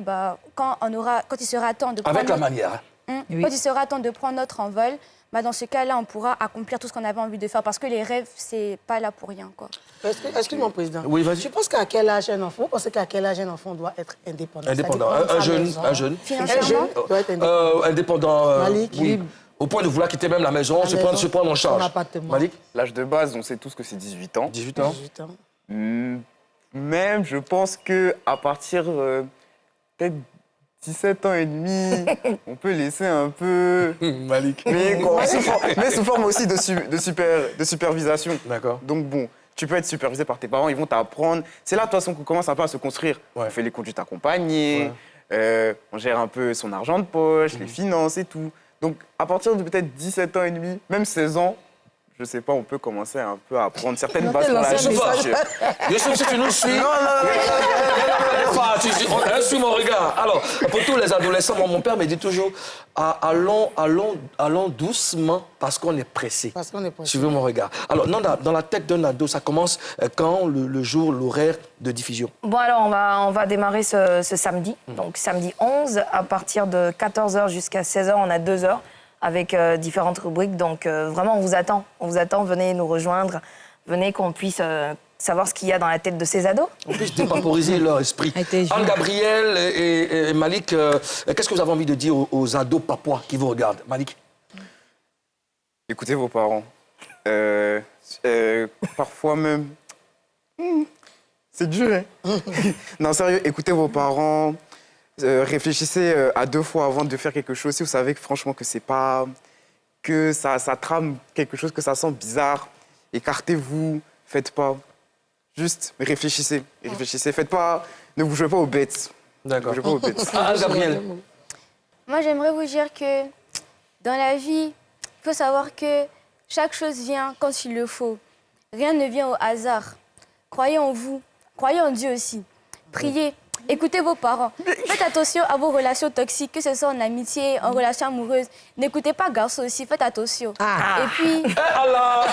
quand il sera temps de prendre... Avec la manière. Quand il sera temps de prendre notre envol, dans ce cas-là, on pourra accomplir tout ce qu'on avait envie de faire parce que les rêves, c'est pas là pour rien, quoi. Excuse-moi, Président. Oui, vas-y. Tu penses qu'à quel âge un enfant, vous pensez qu'à quel âge un enfant doit être indépendant? Indépendant. Un jeune. Financièrement doit être indépendant. Indépendant. Malik, oui. Au point de vouloir quitter même la maison, se prendre en charge. Malik? L'âge de base, on sait tous que c'est 18 ans. 18 ans. 18 ans. Même, je pense qu'à partir peut-être 17 ans et demi, on peut laisser un peu... Malik. Mais sous forme aussi de supervision. D'accord. Donc bon, tu peux être supervisé par tes parents, ils vont t'apprendre. C'est là, de toute façon, qu'on commence un peu à se construire. Ouais. On fait les conduites accompagnées, on gère un peu son argent de poche, les finances et tout. Donc, à partir de peut-être 17 ans et demi, même 16 ans, je sais pas, on peut commencer un peu à apprendre certaines bases sur la vie. Youssouf, si tu nous suis... Non. Suis mon regard. Alors, pour tous les adolescents, mon père me dit toujours, allons doucement parce qu'on est pressé. Parce qu'on est pressé. Suivez mon regard. Alors, Nanda, dans la tête d'un ado, ça commence quand le jour, l'horaire de diffusion? Bon, alors, on va démarrer ce samedi. Donc, samedi 11, à partir de 14h jusqu'à 16h, on a 2 heures avec différentes rubriques. Donc, vraiment, on vous attend. Venez nous rejoindre. Venez qu'on puisse savoir ce qu'il y a dans la tête de ces ados. On puisse dépaporiser leur esprit. Anne-Gabrielle et Malik, qu'est-ce que vous avez envie de dire aux ados papois qui vous regardent? Malik? Écoutez vos parents. Parfois même... C'est dur, hein? Non, sérieux, écoutez vos parents. Réfléchissez à 2 fois avant de faire quelque chose. Si vous savez que franchement que c'est pas... que ça trame quelque chose, que ça sent bizarre, écartez-vous, faites pas. Juste réfléchissez. Faites pas... Ne vous jouez pas aux bêtes. D'accord. Ne vous jouez pas aux bêtes. Gabrielle. Moi, j'aimerais vous dire que dans la vie, il faut savoir que chaque chose vient quand il le faut. Rien ne vient au hasard. Croyez en vous. Croyez en Dieu aussi. Priez. Écoutez vos parents. Faites attention à vos relations toxiques, que ce soit en amitié, en relation amoureuse. N'écoutez pas garçon aussi, faites attention. Et puis... Allah.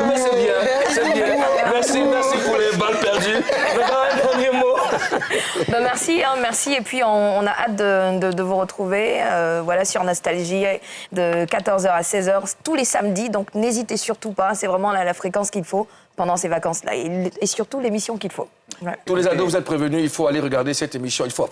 Mais c'est bien. Merci pour les balles perdues. Un dernier mot. Merci. Et puis, on a hâte de vous retrouver sur Nostalgie de 14h à 16h tous les samedis. Donc, n'hésitez surtout pas. C'est vraiment la fréquence qu'il faut pendant ces vacances-là. Et surtout l'émission qu'il faut. Ouais. Tous les ados, vous êtes prévenus. Il faut aller regarder cette émission. Il faut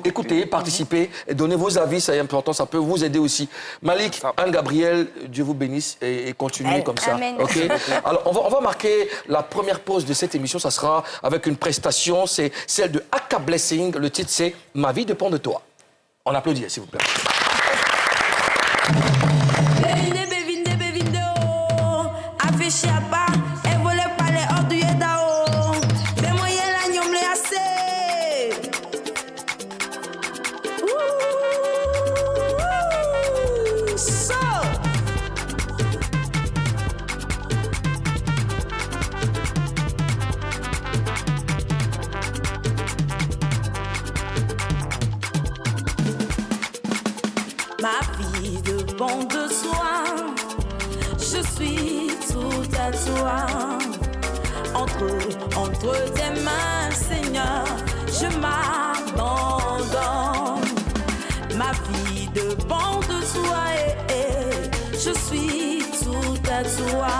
écouter, participer et donner vos avis. C'est important. Ça peut vous aider aussi. Malik, Anne-Gabrielle, Dieu vous bénisse et continuez comme ça. Amen. Okay? Alors, on va marquer la première pause de cette émission. Ça sera avec une prestation. C'est celle de Aka Blessing. Le titre, c'est « Ma vie dépend de toi ». On applaudit, s'il vous plaît. Ma vie dépend de soi, je suis tout à toi. Entre tes mains, Seigneur, je m'abandonne. Ma vie dépend de toi, je suis tout à toi.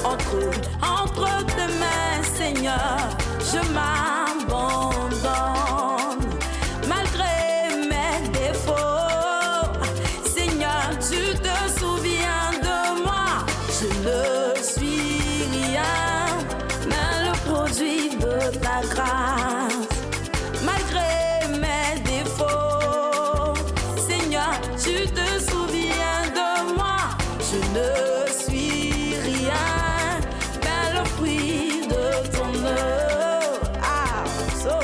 Entre tes mains, Seigneur, je m'abandonne. Malgré mes défauts, de ta grâce. Malgré mes défauts, Seigneur, tu te souviens de moi. Je ne suis rien, mais le fruit de ton œuvre. Ah, so.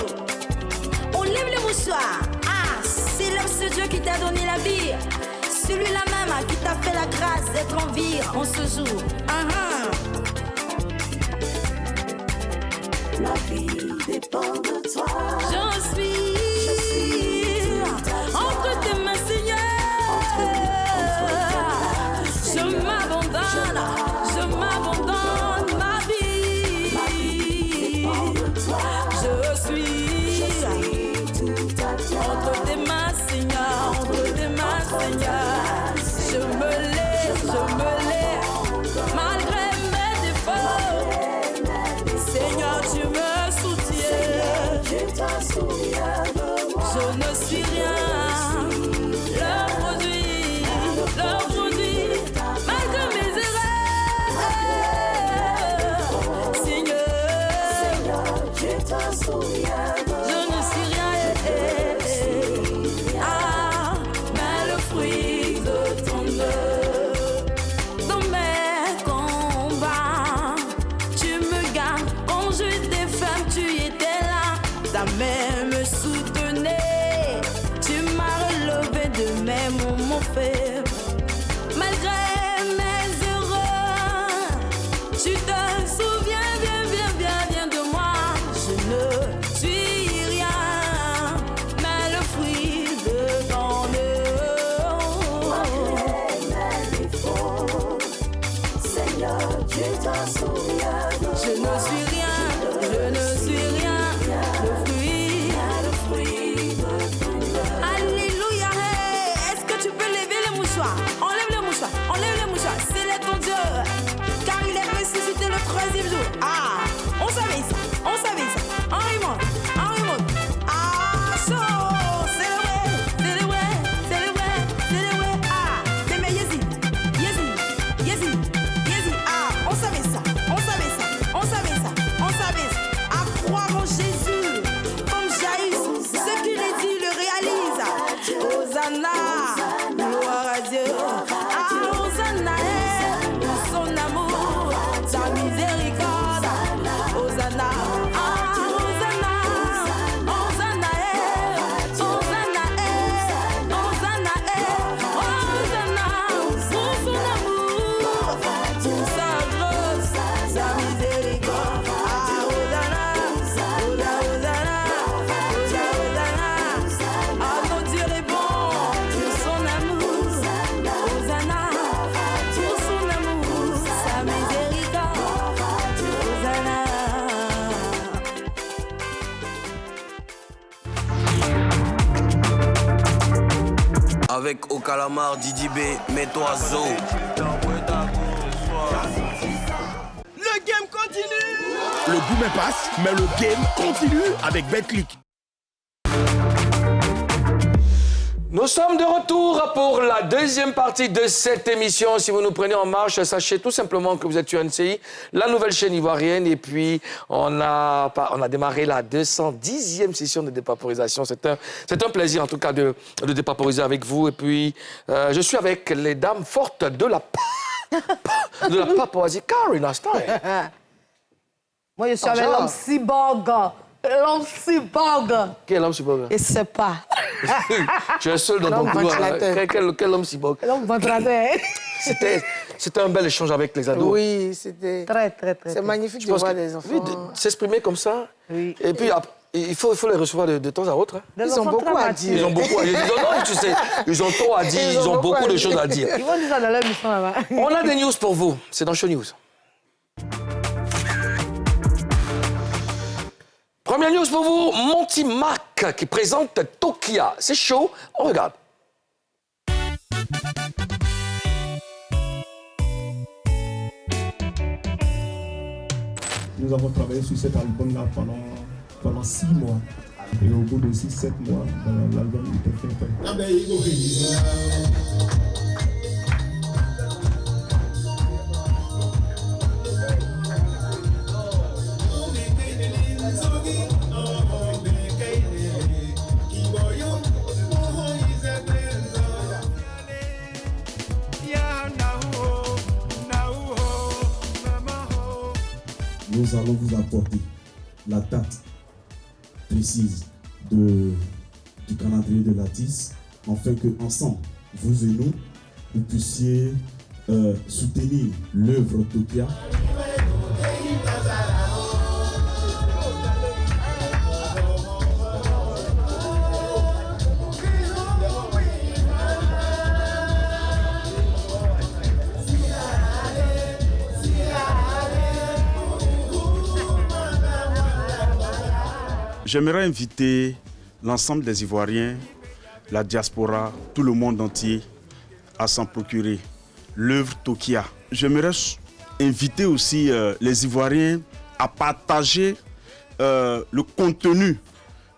On lève le mouchoir. Ah, célèbre ce Dieu qui t'a donné la vie. Celui-là même qui t'a fait la grâce d'être en vie en ce jour. La vie dépend de toi. Je suis entre tes mains, Seigneur. Je m'abandonne, ma vie. Je suis entre tes mains, Seigneur, entre tes mains, Seigneur. Je me lève, malgré mes défauts. Seigneur, tu me soutiens. Je ne suis rien, le produit, malgré mes erreurs. Seigneur, je ne suis rien. Ah, mais le fruit de ton œuvre. Dans mes combats, tu me gardes. Quand j'étais femme, tu étais là. Ta main me soutenait. Tu m'as relevé de mes moments faibles. Malgré mes erreurs, tu te souviens bien de moi. Je ne suis rien, mais le fruit de ton œuvre. Seigneur, tu t'en souviens de moi. Je ne suis rien, le fruit de ton œuvre. Alléluia, hey. Est-ce que tu peux lever le mouchoir? Enlève le mouchoir, c'est ton Dieu, car il est ressuscité le 3e jour. Ah, on savait ça, on remonte. Ah, chaud, c'est le vrai, ah, c'est mes Yézi, ah, on savait ça, à croire en Jésus, comme Jaïs, ce qu'il est dit, le réalise. Hosanna, gloire à Dieu. Ah, Hosanna, pour son amour, sa miséricorde. Hosanna, ah, Hosanna, pour son amour, pour sa grâce, sa miséricorde. Ah, Hosanna, ah, notre Dieu est bon, pour son amour. Hosanna, pour son amour, sa miséricorde. Hosanna. Avec au calamar, Didi B, mets-toi zo. Le game continue. Le boom passe, mais le game continue avec Betclic. Nous sommes de retour pour la deuxième partie de cette émission. Si vous nous prenez en marche, sachez tout simplement que vous êtes sur NCI, la nouvelle chaîne ivoirienne. Et puis, on a démarré la 210e session de dépaporisation. C'est un plaisir, en tout cas, de dépaporiser avec vous. Et puis, je suis avec les dames fortes de la Papouasie. Karina Stein. Moi, je suis avec l'homme cyborg. L'homme cyborg. Quel homme cyborg? Et c'est pas. Tu es seul dans ton couloir. Quel homme cyborg? L'homme ventilateur. C'était un bel échange avec les ados. Oui, c'était... Très. C'est magnifique de voir des enfants. Oui, s'exprimer comme ça. Oui. Et puis, il faut les recevoir de temps à autre. Hein. Ils ont beaucoup à dire. Ils ont beaucoup à dire. Non, tu sais, ils ont trop à dire, ils ont beaucoup de choses à dire. Ils vont dire ça dans leur mission là-bas. On a des news pour vous. C'est dans Show News. Première news pour vous, Monty Mac qui présente Tokia. C'est chaud, on regarde. Nous avons travaillé sur cet album-là pendant 6 mois. Et au bout de 6-7 mois, l'album était fait. nous allons vous apporter la date précise du calendrier de l'artiste, afin que ensemble, vous et nous, vous puissiez soutenir l'œuvre Tokia. J'aimerais inviter l'ensemble des Ivoiriens, la diaspora, tout le monde entier à s'en procurer l'œuvre Tokia. J'aimerais inviter aussi les Ivoiriens à partager le contenu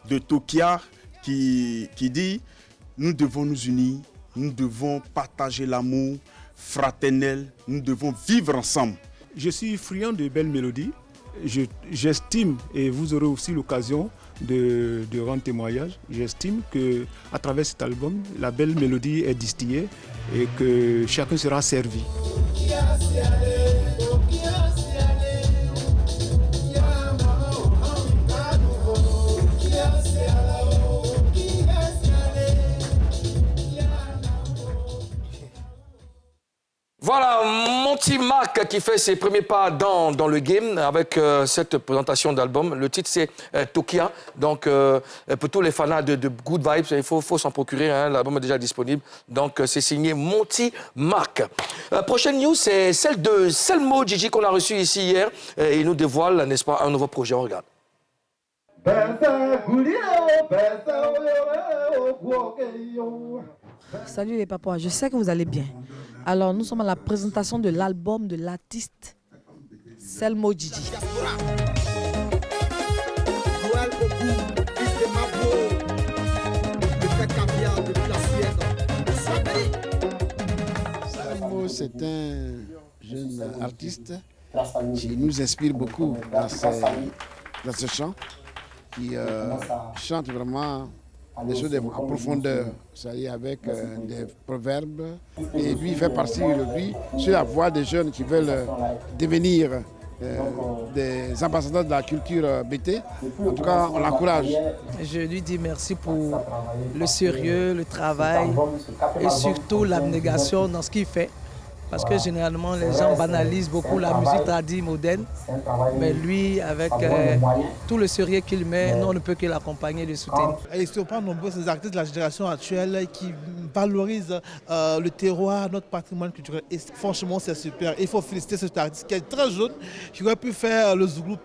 de Tokia qui dit « Nous devons nous unir, nous devons partager l'amour fraternel, nous devons vivre ensemble ». Je suis friand de belles mélodies. J'estime, et vous aurez aussi l'occasion de rendre témoignage, j'estime qu'à travers cet album, la belle mélodie est distillée et que chacun sera servi. Voilà, Monty Mark qui fait ses premiers pas dans le game avec cette présentation d'album. Le titre, c'est Tokia. Donc, pour tous les fans de Good Vibes, il faut s'en procurer. Hein, l'album est déjà disponible. Donc, c'est signé Monty Mark. Prochaine news, c'est celle de Selmo Gigi qu'on a reçu ici hier. Et il nous dévoile, n'est-ce pas, un nouveau projet. On regarde. Salut les papas, je sais que vous allez bien. Alors, nous sommes à la présentation de l'album de l'artiste Selmo Gigi. Selmo, c'est un jeune artiste qui nous inspire beaucoup dans ce chant, qui chante vraiment des choses en profondeur, c'est-à-dire avec des proverbes. Et lui, il fait partie aujourd'hui sur la voie des jeunes qui veulent devenir des ambassadeurs de la culture BT. En tout cas, on l'encourage. Je lui dis merci pour le sérieux, le travail et surtout l'abnégation dans ce qu'il fait. Parce que généralement, les gens banalisent beaucoup la musique tradie moderne. Mais lui, avec tout le sérieux qu'il met, nous, on ne peut que l'accompagner et le soutenir. Ils ne sont pas nombreux, ces artistes de la génération actuelle qui valorisent le terroir, notre patrimoine culturel. Et franchement, c'est super. Il faut féliciter cet artiste qui est très jeune, qui aurait pu faire le Zouglou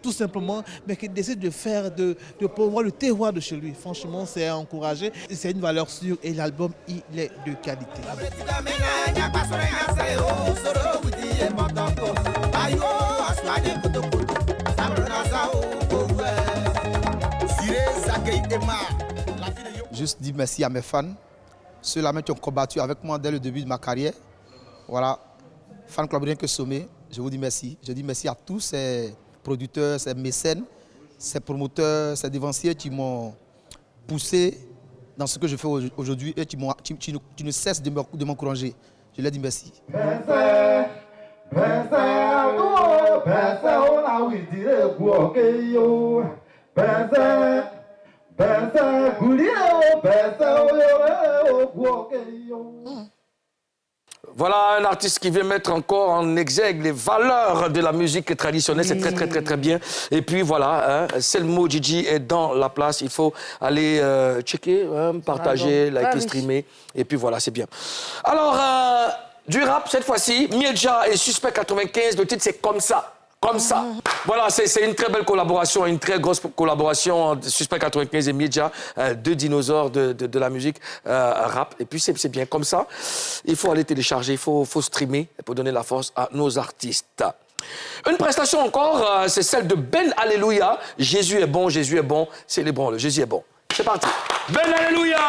tout simplement, mais qui décide de faire, de promouvoir le terroir de chez lui. Franchement, c'est encouragé. C'est une valeur sûre et l'album, il est de qualité. Juste dire merci à mes fans, ceux-là qui ont combattu avec moi dès le début de ma carrière. Voilà, Fan Club Rien que Sommet, je vous dis merci. Je dis merci à tous ces producteurs, ces mécènes, ces promoteurs, ces dévanciers qui m'ont poussé dans ce que je fais aujourd'hui et qui ne cessent de m'encourager. Je leur dis merci. Voilà un artiste qui vient mettre encore en exergue les valeurs de la musique traditionnelle. C'est très bien. Et puis voilà, hein, Selmo Gigi est dans la place. Il faut aller checker, partager, liker, streamer. Et puis voilà, c'est bien. Alors, du rap cette fois-ci, Miedja et Suspect 95. Le titre, c'est Comme ça. Comme ça. Voilà, c'est une très belle collaboration, une très grosse collaboration entre Suspect 95 et Miedja, deux dinosaures de la musique rap. Et puis, c'est bien comme ça. Il faut aller télécharger, il faut streamer pour donner la force à nos artistes. Une prestation encore, c'est celle de Ben Alléluia. Jésus est bon, célébrons-le. Jésus est bon. C'est parti. Ben Alléluia.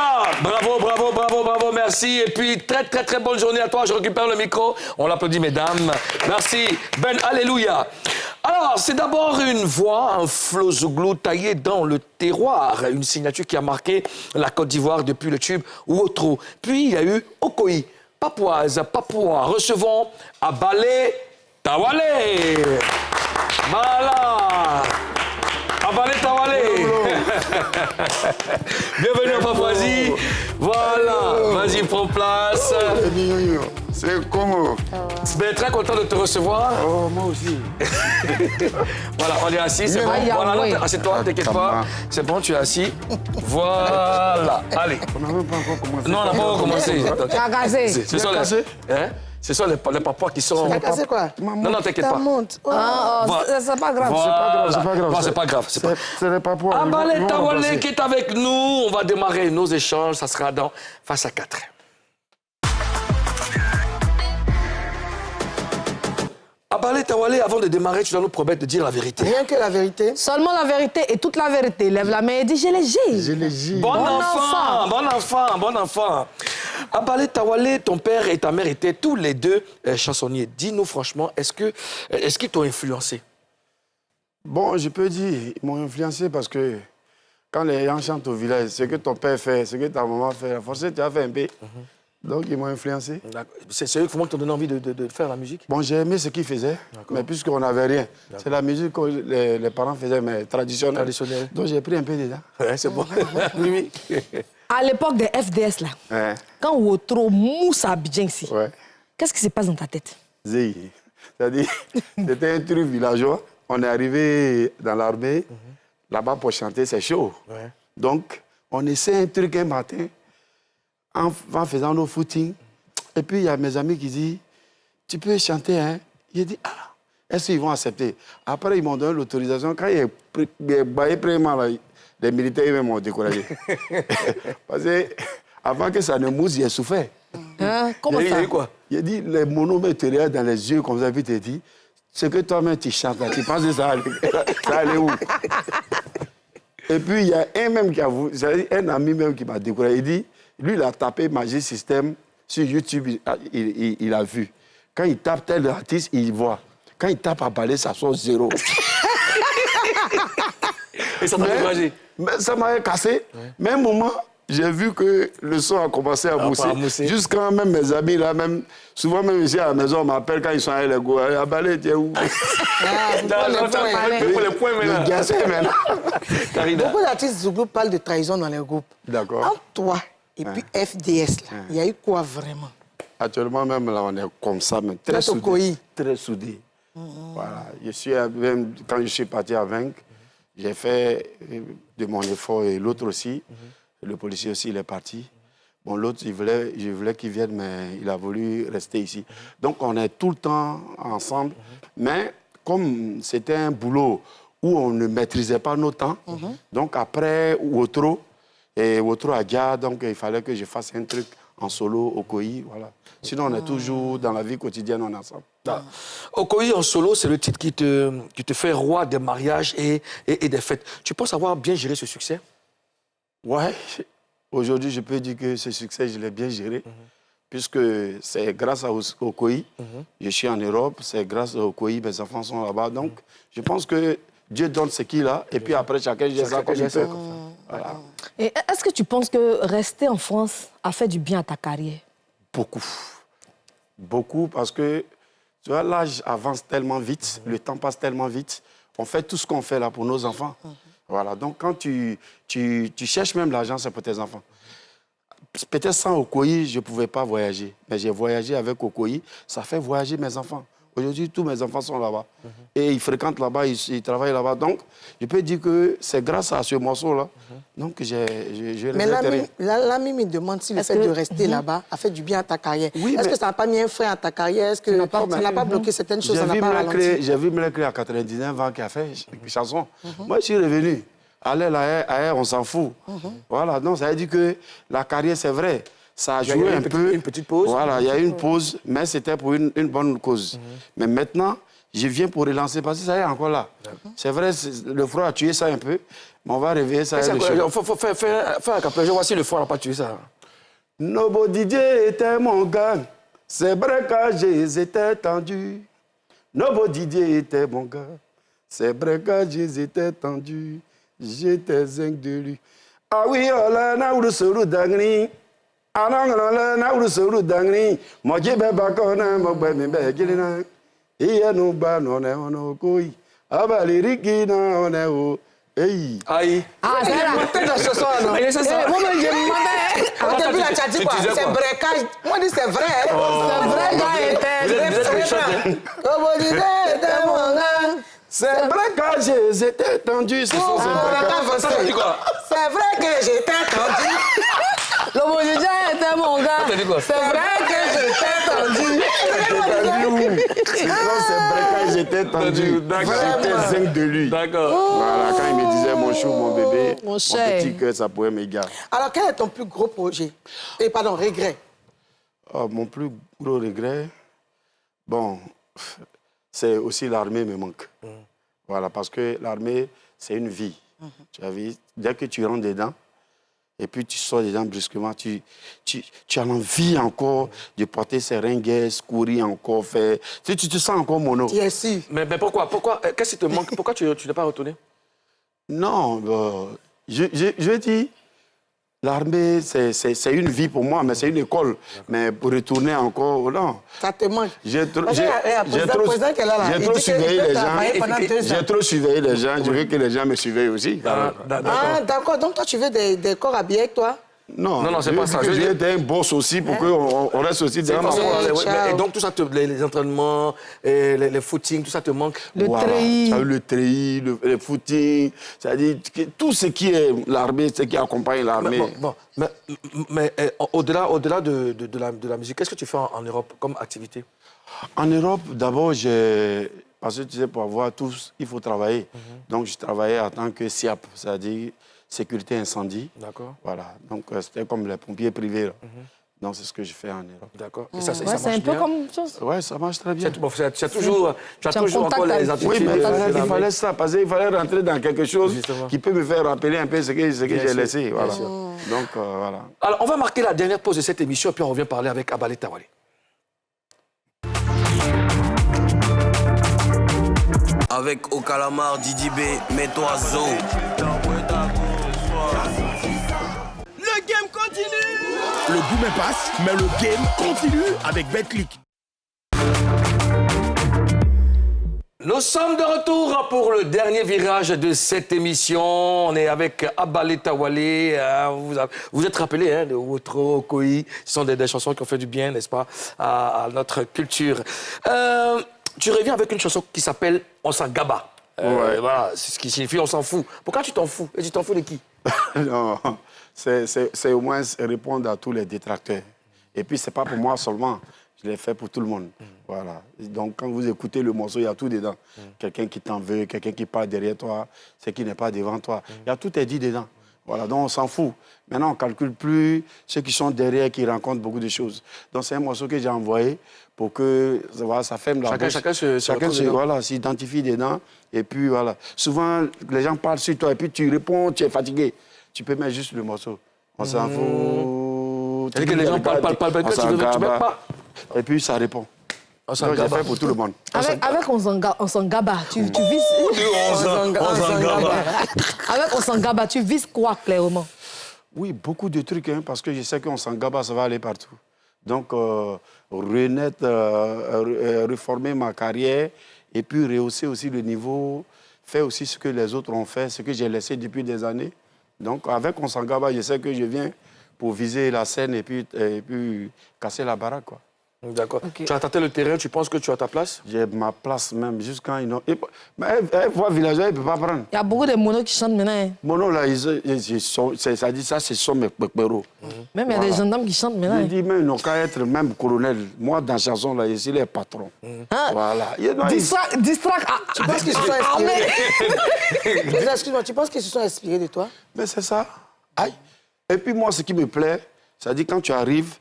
Bravo, merci. Et puis, très bonne journée à toi. Je récupère le micro. On l'applaudit, mesdames. Merci. Ben Alléluia. Alors, c'est d'abord une voix, un flow zouglou taillé dans le terroir. Une signature qui a marqué la Côte d'Ivoire depuis le tube Ouotro. Puis, il y a eu Okoye, Papouas. Recevons Abalé Tawale. Voilà. Abalé Tawalé. Bienvenue à Papouasie. Voilà. Vas-y, prends place. C'est comment? Ben, très content de te recevoir. Oh, moi aussi. Voilà, on est assis, c'est bon. Voilà, assieds-toi, t'inquiète pas. C'est bon, tu es assis. Voilà. Allez. On n'a même pas encore commencé. Non, on n'a pas encore commencé. Tu Ce sont les papas qui sont... as cassé quoi? Non, t'inquiète pas. C'est pas grave. C'est pas grave. C'est les papas. Abalé Tawalé qui est avec nous. On va démarrer nos échanges. Ça sera dans Face à 4. Abalé Tawalé, avant de démarrer, tu dois nous promettre de dire la vérité. Rien que la vérité. Seulement la vérité et toute la vérité. Lève la main et dis j'ai les G. J'ai les G. Bon enfant. Abalé Tawalé, ton père et ta mère étaient tous les deux chansonniers. Dis-nous franchement, est-ce qu'ils t'ont influencé? Bon, je peux dire, ils m'ont influencé parce que quand les gens chantent au village, ce que ton père fait, ce que ta maman fait, forcément tu as fait un peu. Donc, ils m'ont influencé. C'est eux qui t'ont donné envie de faire la musique? Bon, j'ai aimé ce qu'ils faisaient, mais puisqu'on n'avait rien. C'est la musique que les parents faisaient, mais traditionnelle. Donc, j'ai pris un peu dedans. Ouais, c'est bon. Oui. À l'époque des FDS, là, quand Wotro mousse à Abidjan ici, qu'est-ce qui se passe dans ta tête? C'est-à-dire, c'était un truc villageois. On est arrivé dans l'armée, là-bas pour chanter, c'est chaud. Donc, on essaie un truc un matin, en faisant nos footings. Et puis, il y a mes amis qui disent, tu peux chanter, hein? J'ai dit, est-ce qu'ils vont accepter? Après, ils m'ont donné l'autorisation. Quand il y a baillé premièrement, là, les militaires, ils m'ont découragé. Parce que, avant que ça ne mousse, j'ai souffert. Comment ça? Il dit, les monos me te regardent dans les yeux, comme ça, puis te dit, ce que toi-même tu chantes, là, tu penses que ça allait où? Et puis, il y a un même qui a voulu, un ami même qui m'a découragé. Il dit, lui, il a tapé Magic System sur YouTube, il a vu. Quand il tape tel artiste, il voit. Quand il tape Abalé, ça sort 0. Et ça t'a découragé? Ça m'a cassé. Mais un moment, j'ai vu que le son a commencé à mousser. Jusqu'à même mes amis, là, même, souvent même ici à la maison, on m'appelle quand ils sont allés les go. Abalé, tu es où? Pour les points maintenant. Beaucoup d'artistes du groupe parlent de trahison dans les groupes. D'accord. Entre toi et puis FDS, là, il y a eu quoi vraiment? Actuellement, même là, on est comme ça, mais très soudés. Très soudés. Voilà. Même quand je suis parti à vaincre, j'ai fait de mon effort et l'autre aussi. Le policier aussi, il est parti. Bon, l'autre, je voulais qu'il vienne, mais il a voulu rester ici. Donc, on est tout le temps ensemble. Mais comme c'était un boulot où on ne maîtrisait pas nos temps, donc après Wotro a Gia, donc il fallait que je fasse un truc en solo, au Koyi, voilà. Sinon, on est toujours dans la vie quotidienne, on est ensemble. Okoyi en solo, c'est le titre qui te fait roi des mariages et des fêtes. Tu penses avoir bien géré ce succès? Ouais. Aujourd'hui, je peux dire que ce succès, je l'ai bien géré, puisque c'est grâce à Okoyi. Je suis en Europe, c'est grâce à Okoyi, mes enfants sont là-bas. Donc, je pense que Dieu donne ce qu'il a, et puis après, chacun gère ça comme il peut. Voilà. Et est-ce que tu penses que rester en France a fait du bien à ta carrière? Beaucoup. Beaucoup, parce que tu vois, l'âge avance tellement vite, le temps passe tellement vite. On fait tout ce qu'on fait là pour nos enfants. Voilà, donc quand tu cherches même l'argent, c'est pour tes enfants. Peut-être sans Okoyi, je ne pouvais pas voyager. Mais j'ai voyagé avec Okoyi, ça fait voyager mes enfants. Aujourd'hui, tous mes enfants sont là-bas. Et ils fréquentent là-bas, ils travaillent là-bas. Donc, je peux dire que c'est grâce à ce morceau-là que j'ai Mais l'ami me demande si le fait de rester là-bas a fait du bien à ta carrière. Oui, est-ce que ça n'a pas mis un frein à ta carrière? Est-ce que ça n'a pas bloqué certaines choses? J'ai vu Mlekle à 99 ans qui a fait une chanson. Moi, je suis revenu. Allez, là, on s'en fout. Voilà, donc ça veut dire que la carrière, c'est vrai. Ça a joué un peu. Une petite pause. Voilà, il y a eu une pause, mais c'était pour une bonne cause. Mais maintenant, je viens pour relancer parce que ça y est encore là. C'est vrai, le froid a tué ça un peu, mais on va réveiller ça. Il faut faire un capteur. Je vois si le froid n'a pas tué ça. Nobody était mon gars, c'est vrai que j'étais tendu. Nobody était mon gars, c'est vrai que j'étais tendu. J'étais zinc de lui. Ah oui, oh là, na ou le solo d'agni. Anangala na urusuru dangni mojibe bakona mogbe mi be gilina iye no ba no ne ono koi Ah bah, les Rikina, on est où? Hey. Aïe. Ah, c'est la montée de la chanson, non? C'est ça. Moi, je me demandais. Au début, là, tu as dit quoi? C'est breakage. Moi, je dis c'est vrai. C'est vrai, c'est vrai quand j'étais tendu. C'est vrai que j'étais tendu. Le Bolivien était mon gars. C'est vrai que j'étais tendu. C'est vrai quand j'étais tendu. J'étais zinc de lui. D'accord. Voilà, quand il me disait mon chou, mon bébé, Mon mon petit cœur, ça pouvait m'égarer. Alors, quel est ton plus gros projet? Pardon, regret. Mon plus gros regret, bon, c'est aussi l'armée me manque. Voilà, parce que l'armée, c'est une vie. Tu as vu, dès que tu rentres dedans, et puis tu sors dedans brusquement, tu as l'envie encore de porter ces ringues, courir encore, faire... Tu te sens encore mono. Yes. Mais pourquoi qu'est-ce qui te manque? Pourquoi tu n'es pas retourné? Non, je dis, l'armée, c'est une vie pour moi, mais c'est une école. Mais pour retourner encore, non. Ça te manque. J'ai trop surveillé les gens. J'ai trop surveillé les gens. Je veux que les gens me surveillent aussi. Ah, d'accord. Donc, toi, tu veux des corps habillés avec toi? Non, c'est pas ça. Je veux être un boss aussi pour qu'on reste aussi dans ma Et donc, tout ça, les entraînements, les footings, tout ça te manque? Le treillis, le footing, c'est-à-dire tout ce qui est l'armée, ce qui accompagne l'armée. Mais au-delà de la musique, qu'est-ce que tu fais en Europe comme activité? En Europe, d'abord, parce que tu sais, pour avoir tous, il faut travailler. Donc, je travaillais en tant que SIAP, c'est-à-dire sécurité incendie. D'accord. Voilà. Donc, c'était comme les pompiers privés. Là. Donc, c'est ce que je fais en Europe. D'accord. Et ça marche bien? C'est un peu comme chose. Oui, ça marche très bien. Tu as toujours encore les attitudes. Oui, mais il fallait ça, parce qu'il fallait rentrer dans quelque chose qui peut me faire rappeler un peu ce que j'ai laissé. Voilà. Donc, voilà. Alors, on va marquer la dernière pause de cette émission, puis on revient parler avec Abalé Tawale. Avec au calamar Didi B, mets-toi zo. Le game continue. Le boom passe, mais le game continue avec Betclic. Nous sommes de retour pour le dernier virage de cette émission. On est avec Abalé Tawale. Vous êtes rappelé de Wotro, Koi. Ce sont des chansons qui ont fait du bien, n'est-ce pas, à notre culture. Tu reviens avec une chanson qui s'appelle On s'en gaba. Voilà, c'est ce qui signifie on s'en fout. Pourquoi tu t'en fous? Et tu t'en fous de qui? Non, c'est au moins répondre à tous les détracteurs. Et puis, c'est pas pour moi seulement. Je l'ai fait pour tout le monde. Voilà. Donc, quand vous écoutez le morceau, il y a tout dedans. Quelqu'un qui t'en veut, quelqu'un qui parle derrière toi, ce qui n'est pas devant toi. Il y a tout est dit dedans. Voilà, donc on s'en fout. Maintenant, on ne calcule plus ceux qui sont derrière, qui rencontrent beaucoup de choses. Donc, c'est un morceau que j'ai envoyé pour que voilà, ça ferme la bouche. Chacun s'identifie dedans. Et puis, voilà. Souvent, les gens parlent sur toi et puis tu réponds, tu es fatigué. Tu peux mettre juste le morceau. On s'en fout. C'est-à-dire que les gens parlent, tu ne mets pas. Et puis, ça répond. Donc, j'ai fait pour tout le monde. Avec on s'en gaba, tu vises... Avec on s'en gaba, tu vises quoi, clairement? Oui, beaucoup de trucs, parce que je sais qu'on s'en gaba, ça va aller partout. Donc, renaître, reformer ma carrière, et puis rehausser aussi le niveau, faire aussi ce que les autres ont fait, ce que j'ai laissé depuis des années. Donc, avec on s'en gaba, je sais que je viens pour viser la scène et puis casser la baraque, quoi. D'accord. Okay. Tu as tâté le terrain, tu penses que tu as ta place? J'ai ma place même, jusqu'à une autre. Mais un fois villageois, il ne peut pas prendre. Il y a beaucoup de monos qui chantent maintenant. Monos, là, ça dit ça, ce sont mes pekperos. Même il y a des gendarmes qui chantent maintenant. Je dis, mais ils n'ont qu'à être même colonel. Moi, dans la chanson, là, je suis les patrons. Voilà. Distract. Tu penses qu'ils se sont inspirés? Excuse-moi, tu penses qu'ils se sont inspirés de toi? Mais c'est ça. Aïe. Et puis moi, ce qui me plaît, c'est-à-dire quand tu arrives,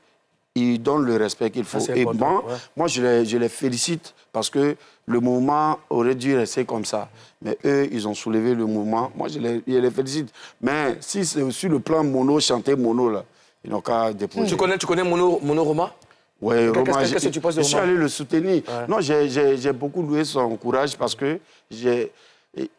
ils donnent le respect qu'il faut. Et bon, moi, je les félicite parce que le mouvement aurait dû rester comme ça. Mais eux, ils ont soulevé le mouvement. Moi, je les félicite. Mais si c'est sur le plan mono, chanter mono, là, ils n'ont qu'à déposer. Tu connais Mono Roma? Oui, Roma. Qu'est-ce que tu penses de Roma? Je suis allé le soutenir. Ouais. Non, j'ai beaucoup loué son courage parce que j'ai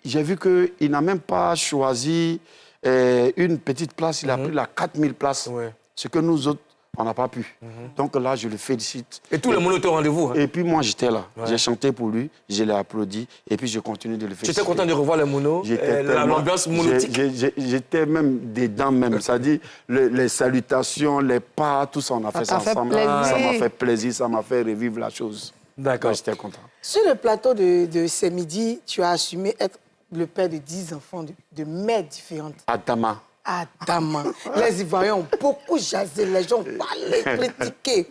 vu qu'il n'a même pas choisi une petite place. Il a pris la 4000 places. Ouais. Ce que nous autres, On n'a pas pu. Donc là, je le félicite. Et tous les monos étaient au rendez-vous. Hein. Et puis moi, j'étais là. Ouais. J'ai chanté pour lui, je l'ai applaudi, et puis je continue de le féliciter. Tu étais content de revoir les monos, l'ambiance monotique? J'étais même dedans, même. C'est-à-dire, les salutations, les pas, tout ça, on a fait ça ensemble. Ça m'a fait plaisir, ça m'a fait revivre la chose. D'accord. J'étais content. Sur le plateau de ce midi, tu as assumé être le père de 10 enfants de mères différentes. Adama. Adama. Les Ivoiriens ont beaucoup jasé, les gens ont parlé, critiqué.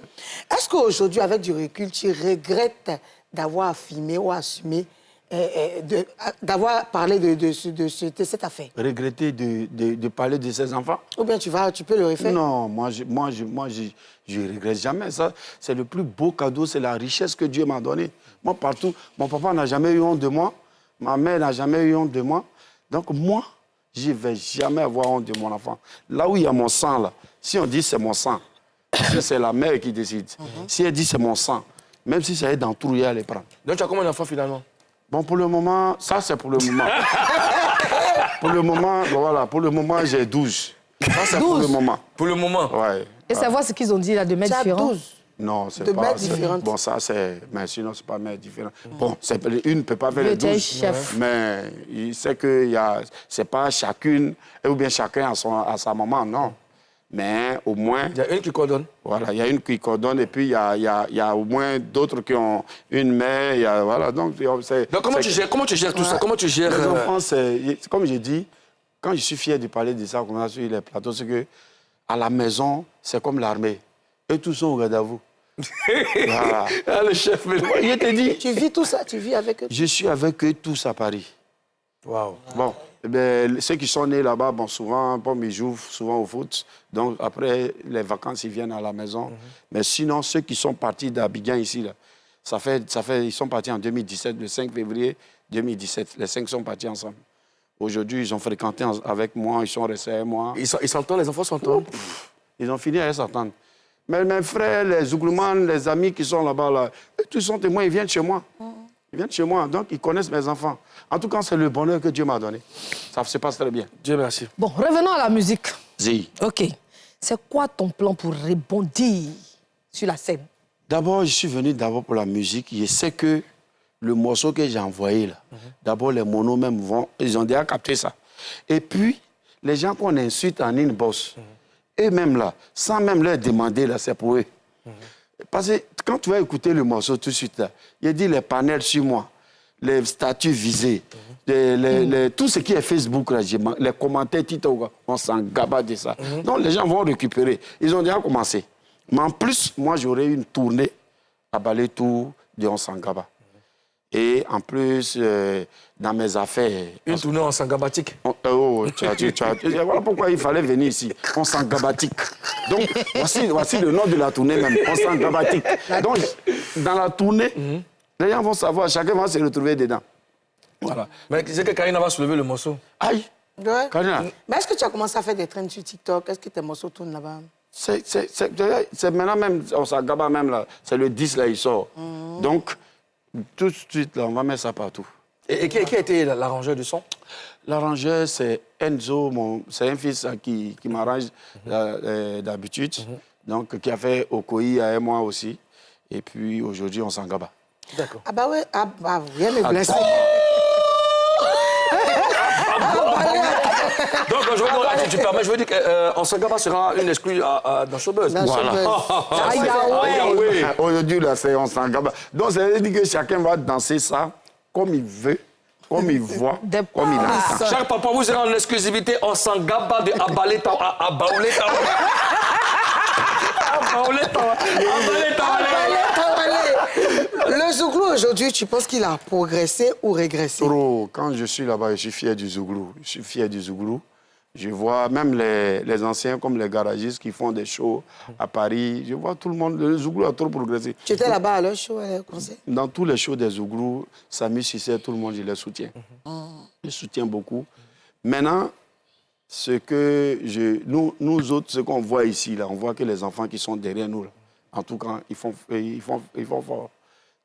Est-ce qu'aujourd'hui, avec du recul, tu regrettes d'avoir affirmé ou assumé, d'avoir parlé de cette affaire? Regretter de parler de ses enfants? Ou bien tu peux le refaire? Non, moi je ne regrette jamais. Ça, c'est le plus beau cadeau, c'est la richesse que Dieu m'a donnée. Moi, partout, mon papa n'a jamais eu honte de moi, ma mère n'a jamais eu honte de moi. Donc moi, je ne vais jamais avoir honte de mon enfant. Là où il y a mon sang, là, si on dit c'est mon sang, c'est la mère qui décide. Si elle dit c'est mon sang, même si ça est dans tout, elle les prend. Donc tu as combien d'enfants finalement? Bon, pour le moment, ça c'est pour le moment. Pour le moment, voilà, pour le moment, j'ai 12. Ça c'est pour le moment. Pour le moment? Ouais. Et savoir ce qu'ils ont dit là, de mères différentes? 12. Non, c'est pas... différentes. Bon, ça, c'est... Mais sinon, c'est pas mères différentes. Bon, une ne peut pas faire les 12. Chef. Mais il sait que c'est pas chacune, ou bien chacun à sa maman, non. Mais au moins... Il y a une qui coordonne. Voilà, il y a une qui coordonne, et puis il y a au moins d'autres qui ont une mère, voilà. Donc comment tu gères tout ça? Comment tu gères... Les enfants, c'est... Comme j'ai dit, quand je suis fier de parler de ça, comme ça, sur les plateaux, c'est que à la maison, c'est comme l'armée. Eux tous sont au garde à vous. Voilà. Ah, le chef, il te dit. Tu vis tout ça, tu vis avec eux? Je suis avec eux tous à Paris. Waouh. Bon, ceux qui sont nés là-bas, bon, souvent, bon, ils jouent souvent au foot. Donc après les vacances, ils viennent à la maison. Mais sinon, ceux qui sont partis d'Abidjan ici, là, ils sont partis en 2017, le 5 février 2017. Les 5 sont partis ensemble. Aujourd'hui, ils ont fréquenté avec moi, ils sont restés avec moi. Ils s'entendent, les enfants s'entendent? Ils ont fini à s'entendre. Mais mes frères, les Zougloumans, les amis qui sont là-bas, là, tous sont témoins, ils viennent chez moi. Ils viennent chez moi, donc ils connaissent mes enfants. En tout cas, c'est le bonheur que Dieu m'a donné. Ça se passe très bien. Dieu merci. Bon, revenons à la musique. Zi. OK. C'est quoi ton plan pour rebondir sur la scène? D'abord, je suis venu pour la musique. Je sais que le morceau que j'ai envoyé, là, d'abord, les monos même ils ont déjà capté ça. Et puis, les gens qu'on insulte en inbox, eux-mêmes là, sans même leur demander, là, c'est pour eux. Parce que quand tu vas écouter le morceau tout de suite, là, il dit les panels sur moi, les statuts visés, tout ce qui est Facebook, là, les commentaires, on s'en gabat de ça. Donc les gens vont récupérer. Ils ont déjà commencé. Mais en plus, moi, j'aurai une tournée à Baletou de On s'en gaba. Et en plus, dans mes affaires... Une tournée en sangabatique. Voilà pourquoi il fallait venir ici. On sangabatique. Donc, voici le nom de la tournée même. On sangabatique. Donc, dans la tournée, les gens vont savoir, chacun va se retrouver dedans. Voilà. Mais tu sais que Karina va soulever le morceau. Aïe! Ouais. Karina. Mais est-ce que tu as commencé à faire des trends sur TikTok? Est-ce que tes morceaux tournent là-bas? C'est maintenant même, on s'engaba même là. C'est le 10 là, il sort. Donc, tout de suite, là, on va mettre ça partout. Et qui a été l'arrangeur du son? L'arrangeur, c'est Enzo, c'est un fils qui m'arrange d'habitude, donc qui a fait Okoyi avec moi aussi. Et puis aujourd'hui, on s'en gaba. D'accord. Ah bah ouais, rien n'est blessé. Donc, tu permets, je veux dire qu'en Sangaba sera une exclue dans Showbuzz. Voilà. Aujourd'hui, là, c'est On s'en gaba. Donc, ça veut dire que chacun va danser ça comme il veut, comme il voit, comme il entend. Chaque papa, vous serez en exclusivité en Sangaba de Abaleta à Baoleta. Le Zouglou, aujourd'hui, tu penses qu'il a progressé ou régressé? Trop. Quand je suis là-bas, je suis fier du Zouglou. Je suis fier du Zouglou. Je vois même les anciens comme les garagistes qui font des shows à Paris. Je vois tout le monde. Le Zouglou a trop progressé. Tu étais là-bas à leur show, à leur concert? Dans tous les shows des Zouglou, Samy Cissé, tout le monde, je les soutiens. Je les soutiens beaucoup. Maintenant, nous autres, ce qu'on voit ici, là, on voit que les enfants qui sont derrière nous, là, en tout cas, ils font fort.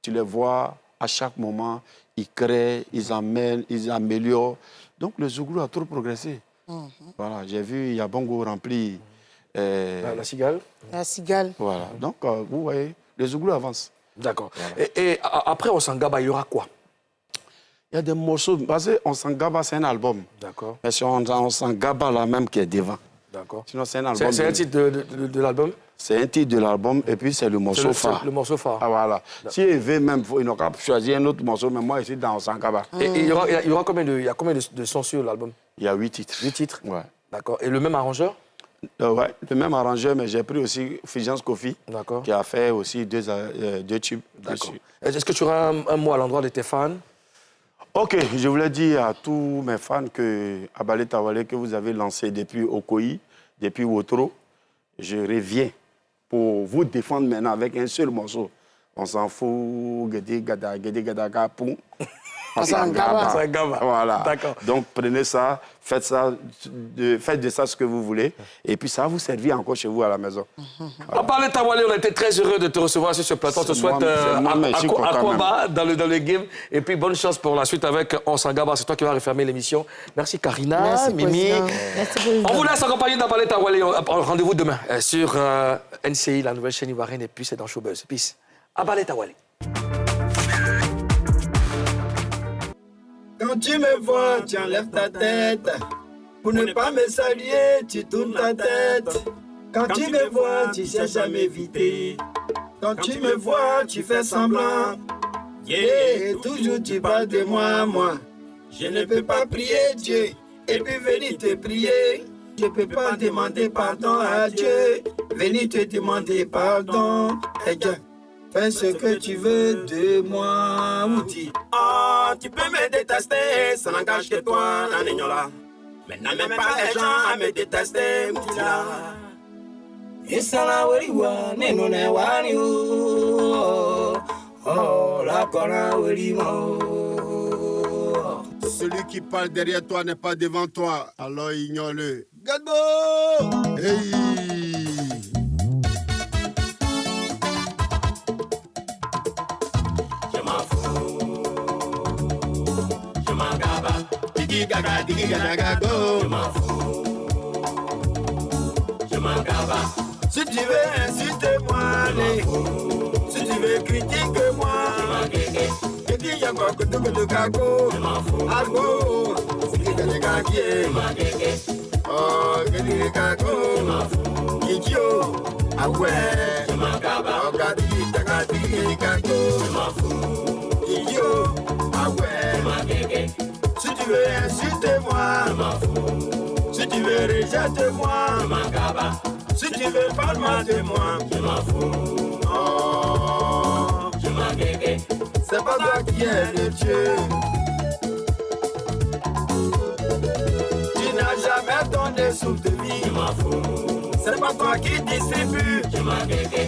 Tu les vois à chaque moment, ils créent, ils amènent, ils améliorent. Donc le Zouglou a trop progressé. Voilà, j'ai vu Yabongo remplir La cigale. La cigale. Voilà. Donc, vous voyez, le Zouglou avance. D'accord. Voilà. Et après Osangaba, il y aura quoi? Il y a des morceaux. Parce que Osangaba, c'est un album. D'accord. Mais c'est Osangaba là même qui est devant. D'accord. Sinon, c'est un album. C'est un titre de l'album? C'est un titre de l'album et puis c'est le morceau phare. Le morceau phare. Ah, voilà. Si il veut même, il n'aura pas choisi un autre morceau, mais moi, ici, dans Osangaba. Et il y aura combien de sons sur l'album? Il y a 8 titres. 8 titres? Ouais. D'accord. Et le même arrangeur? Ouais, le même arrangeur, mais j'ai pris aussi Fulgence Kofi, qui a fait aussi deux tubes dessus. Est-ce que tu auras un mot à l'endroit de tes fans? Ok, je voulais dire à tous mes fans que Abalé Tawale, que vous avez lancé depuis Okoyi, depuis Wotro, je reviens pour vous défendre maintenant avec un seul morceau. On s'en fout, Gedi Gada Kapou. Voilà. Donc prenez ça, faites de ça ce que vous voulez, et puis ça va vous servir encore chez vous à la maison. Abalé Tawale, on a été très heureux de te recevoir sur ce plateau. On te souhaite Aquaba dans le game, et puis bonne chance pour la suite avec Osangaba. C'est toi qui vas refermer l'émission. Merci Karina, merci, Mimi. Merci, on vous laisse accompagner d'Abalé Tawale. Rendez-vous demain sur NCI, la nouvelle chaîne ivoirienne, et puis c'est dans Showbuzz. Peace. Abalé Tawale. Quand tu me vois, tu enlèves ta tête. Pour ne pas me saluer, tu tournes ta tête. Quand tu me vois, tu cherches à m'éviter. Quand tu me vois, tu fais semblant. Yeah, toujours tu parles de moi. Je ne peux pas prier Dieu et puis venir te prier. Je ne peux pas demander pardon à Dieu. Venir te demander pardon. Hey, Dieu. Fais ce que tu veux de moi, Mouti. Oh, tu peux me détester, ça n'engage que toi, Nanignola. Mais n'amène pas les gens à me détester, Mouti là. Isala weriwa, nenone wani oh, la kona werimo. Celui qui parle derrière toi n'est pas devant toi, alors ignore-le. Gadbo! Hey! Digi gaga go. Je m'en fous. Je m'en gaba. Si tu veux insulter-moi, si tu veux critiquer-moi, et puis y'a quoi que tu veux gago. Je m'en fous. Argo. Digi gaga gie. Oh, digi gago. Je m'en fous. Idiot. Ah ouais. Je m'en gaba. Oh, digi gago. Je m'en fous. Idiot. Ah ouais. Si tu veux insulter-moi, si tu veux rejeter-moi, si tu veux parler mal de moi, je m'en fous. Oh, je m'en guégué. C'est pas toi qui es le Dieu. Tu n'as jamais donné souffle de vie, je m'en fous. C'est pas toi qui distribue, je m'en guégué.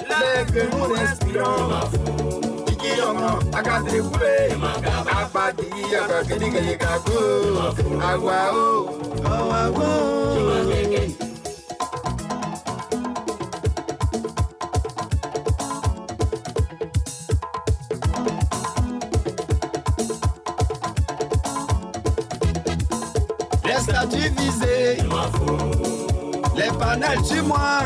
L'air que nous respirons, je m'en fous. Akadri kule, abadi, akadri gago, awa les statues visées, les panels sur moi,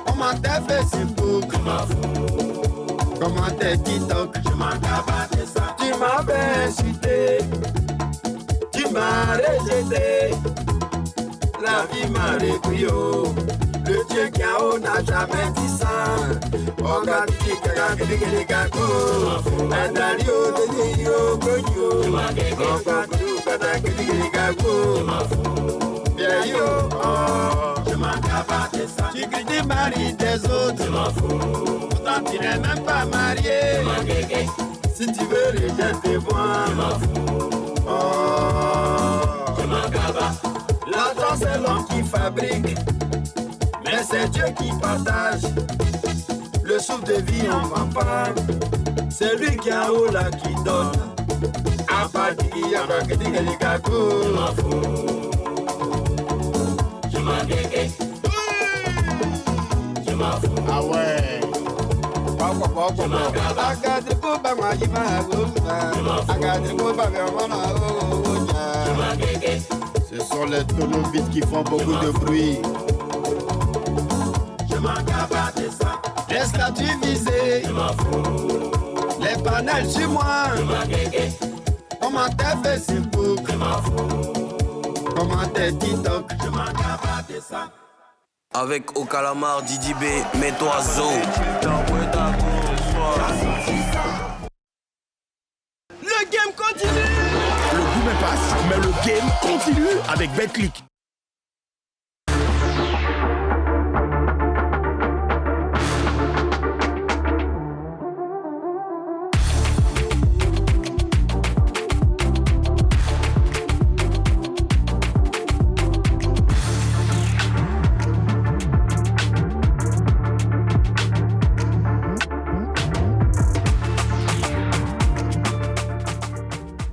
commentaires Facebook, commentaires TikTok, je m'en gaba de ça. Tu m'avais insulté, tu m'as rejeté, la vie m'a repris. Le Dieu qui a haut n'a jamais dit ça. Regarde, les gago, un dario de Dio, Goyo, regarde, les gago, bien yo, je m'en gaba de ça. Tu critiques mari des autres, je m'en fous. Pourtant tu n'es même pas marié. Si tu veux rejeter-moi, je m'en fous. Oh, je m'en gaba. L'argent c'est l'homme qui fabrique, mais c'est Dieu qui partage. Le souffle de vie on vend pas, c'est lui qui a haut là qui donne. Abadi, abadi, les gago, je m'en fous. Je m'en guégué. Je m'en fous. Ah ouais. Ce sont les tonobites qui font beaucoup de bruit. Les panels sur moi. Commentaire Facebook. Commentaire TikTok. Avec au calamar, Didi B, mets-toi zo. Le game continue. Le goût me passe, mais le game continue avec Betclic.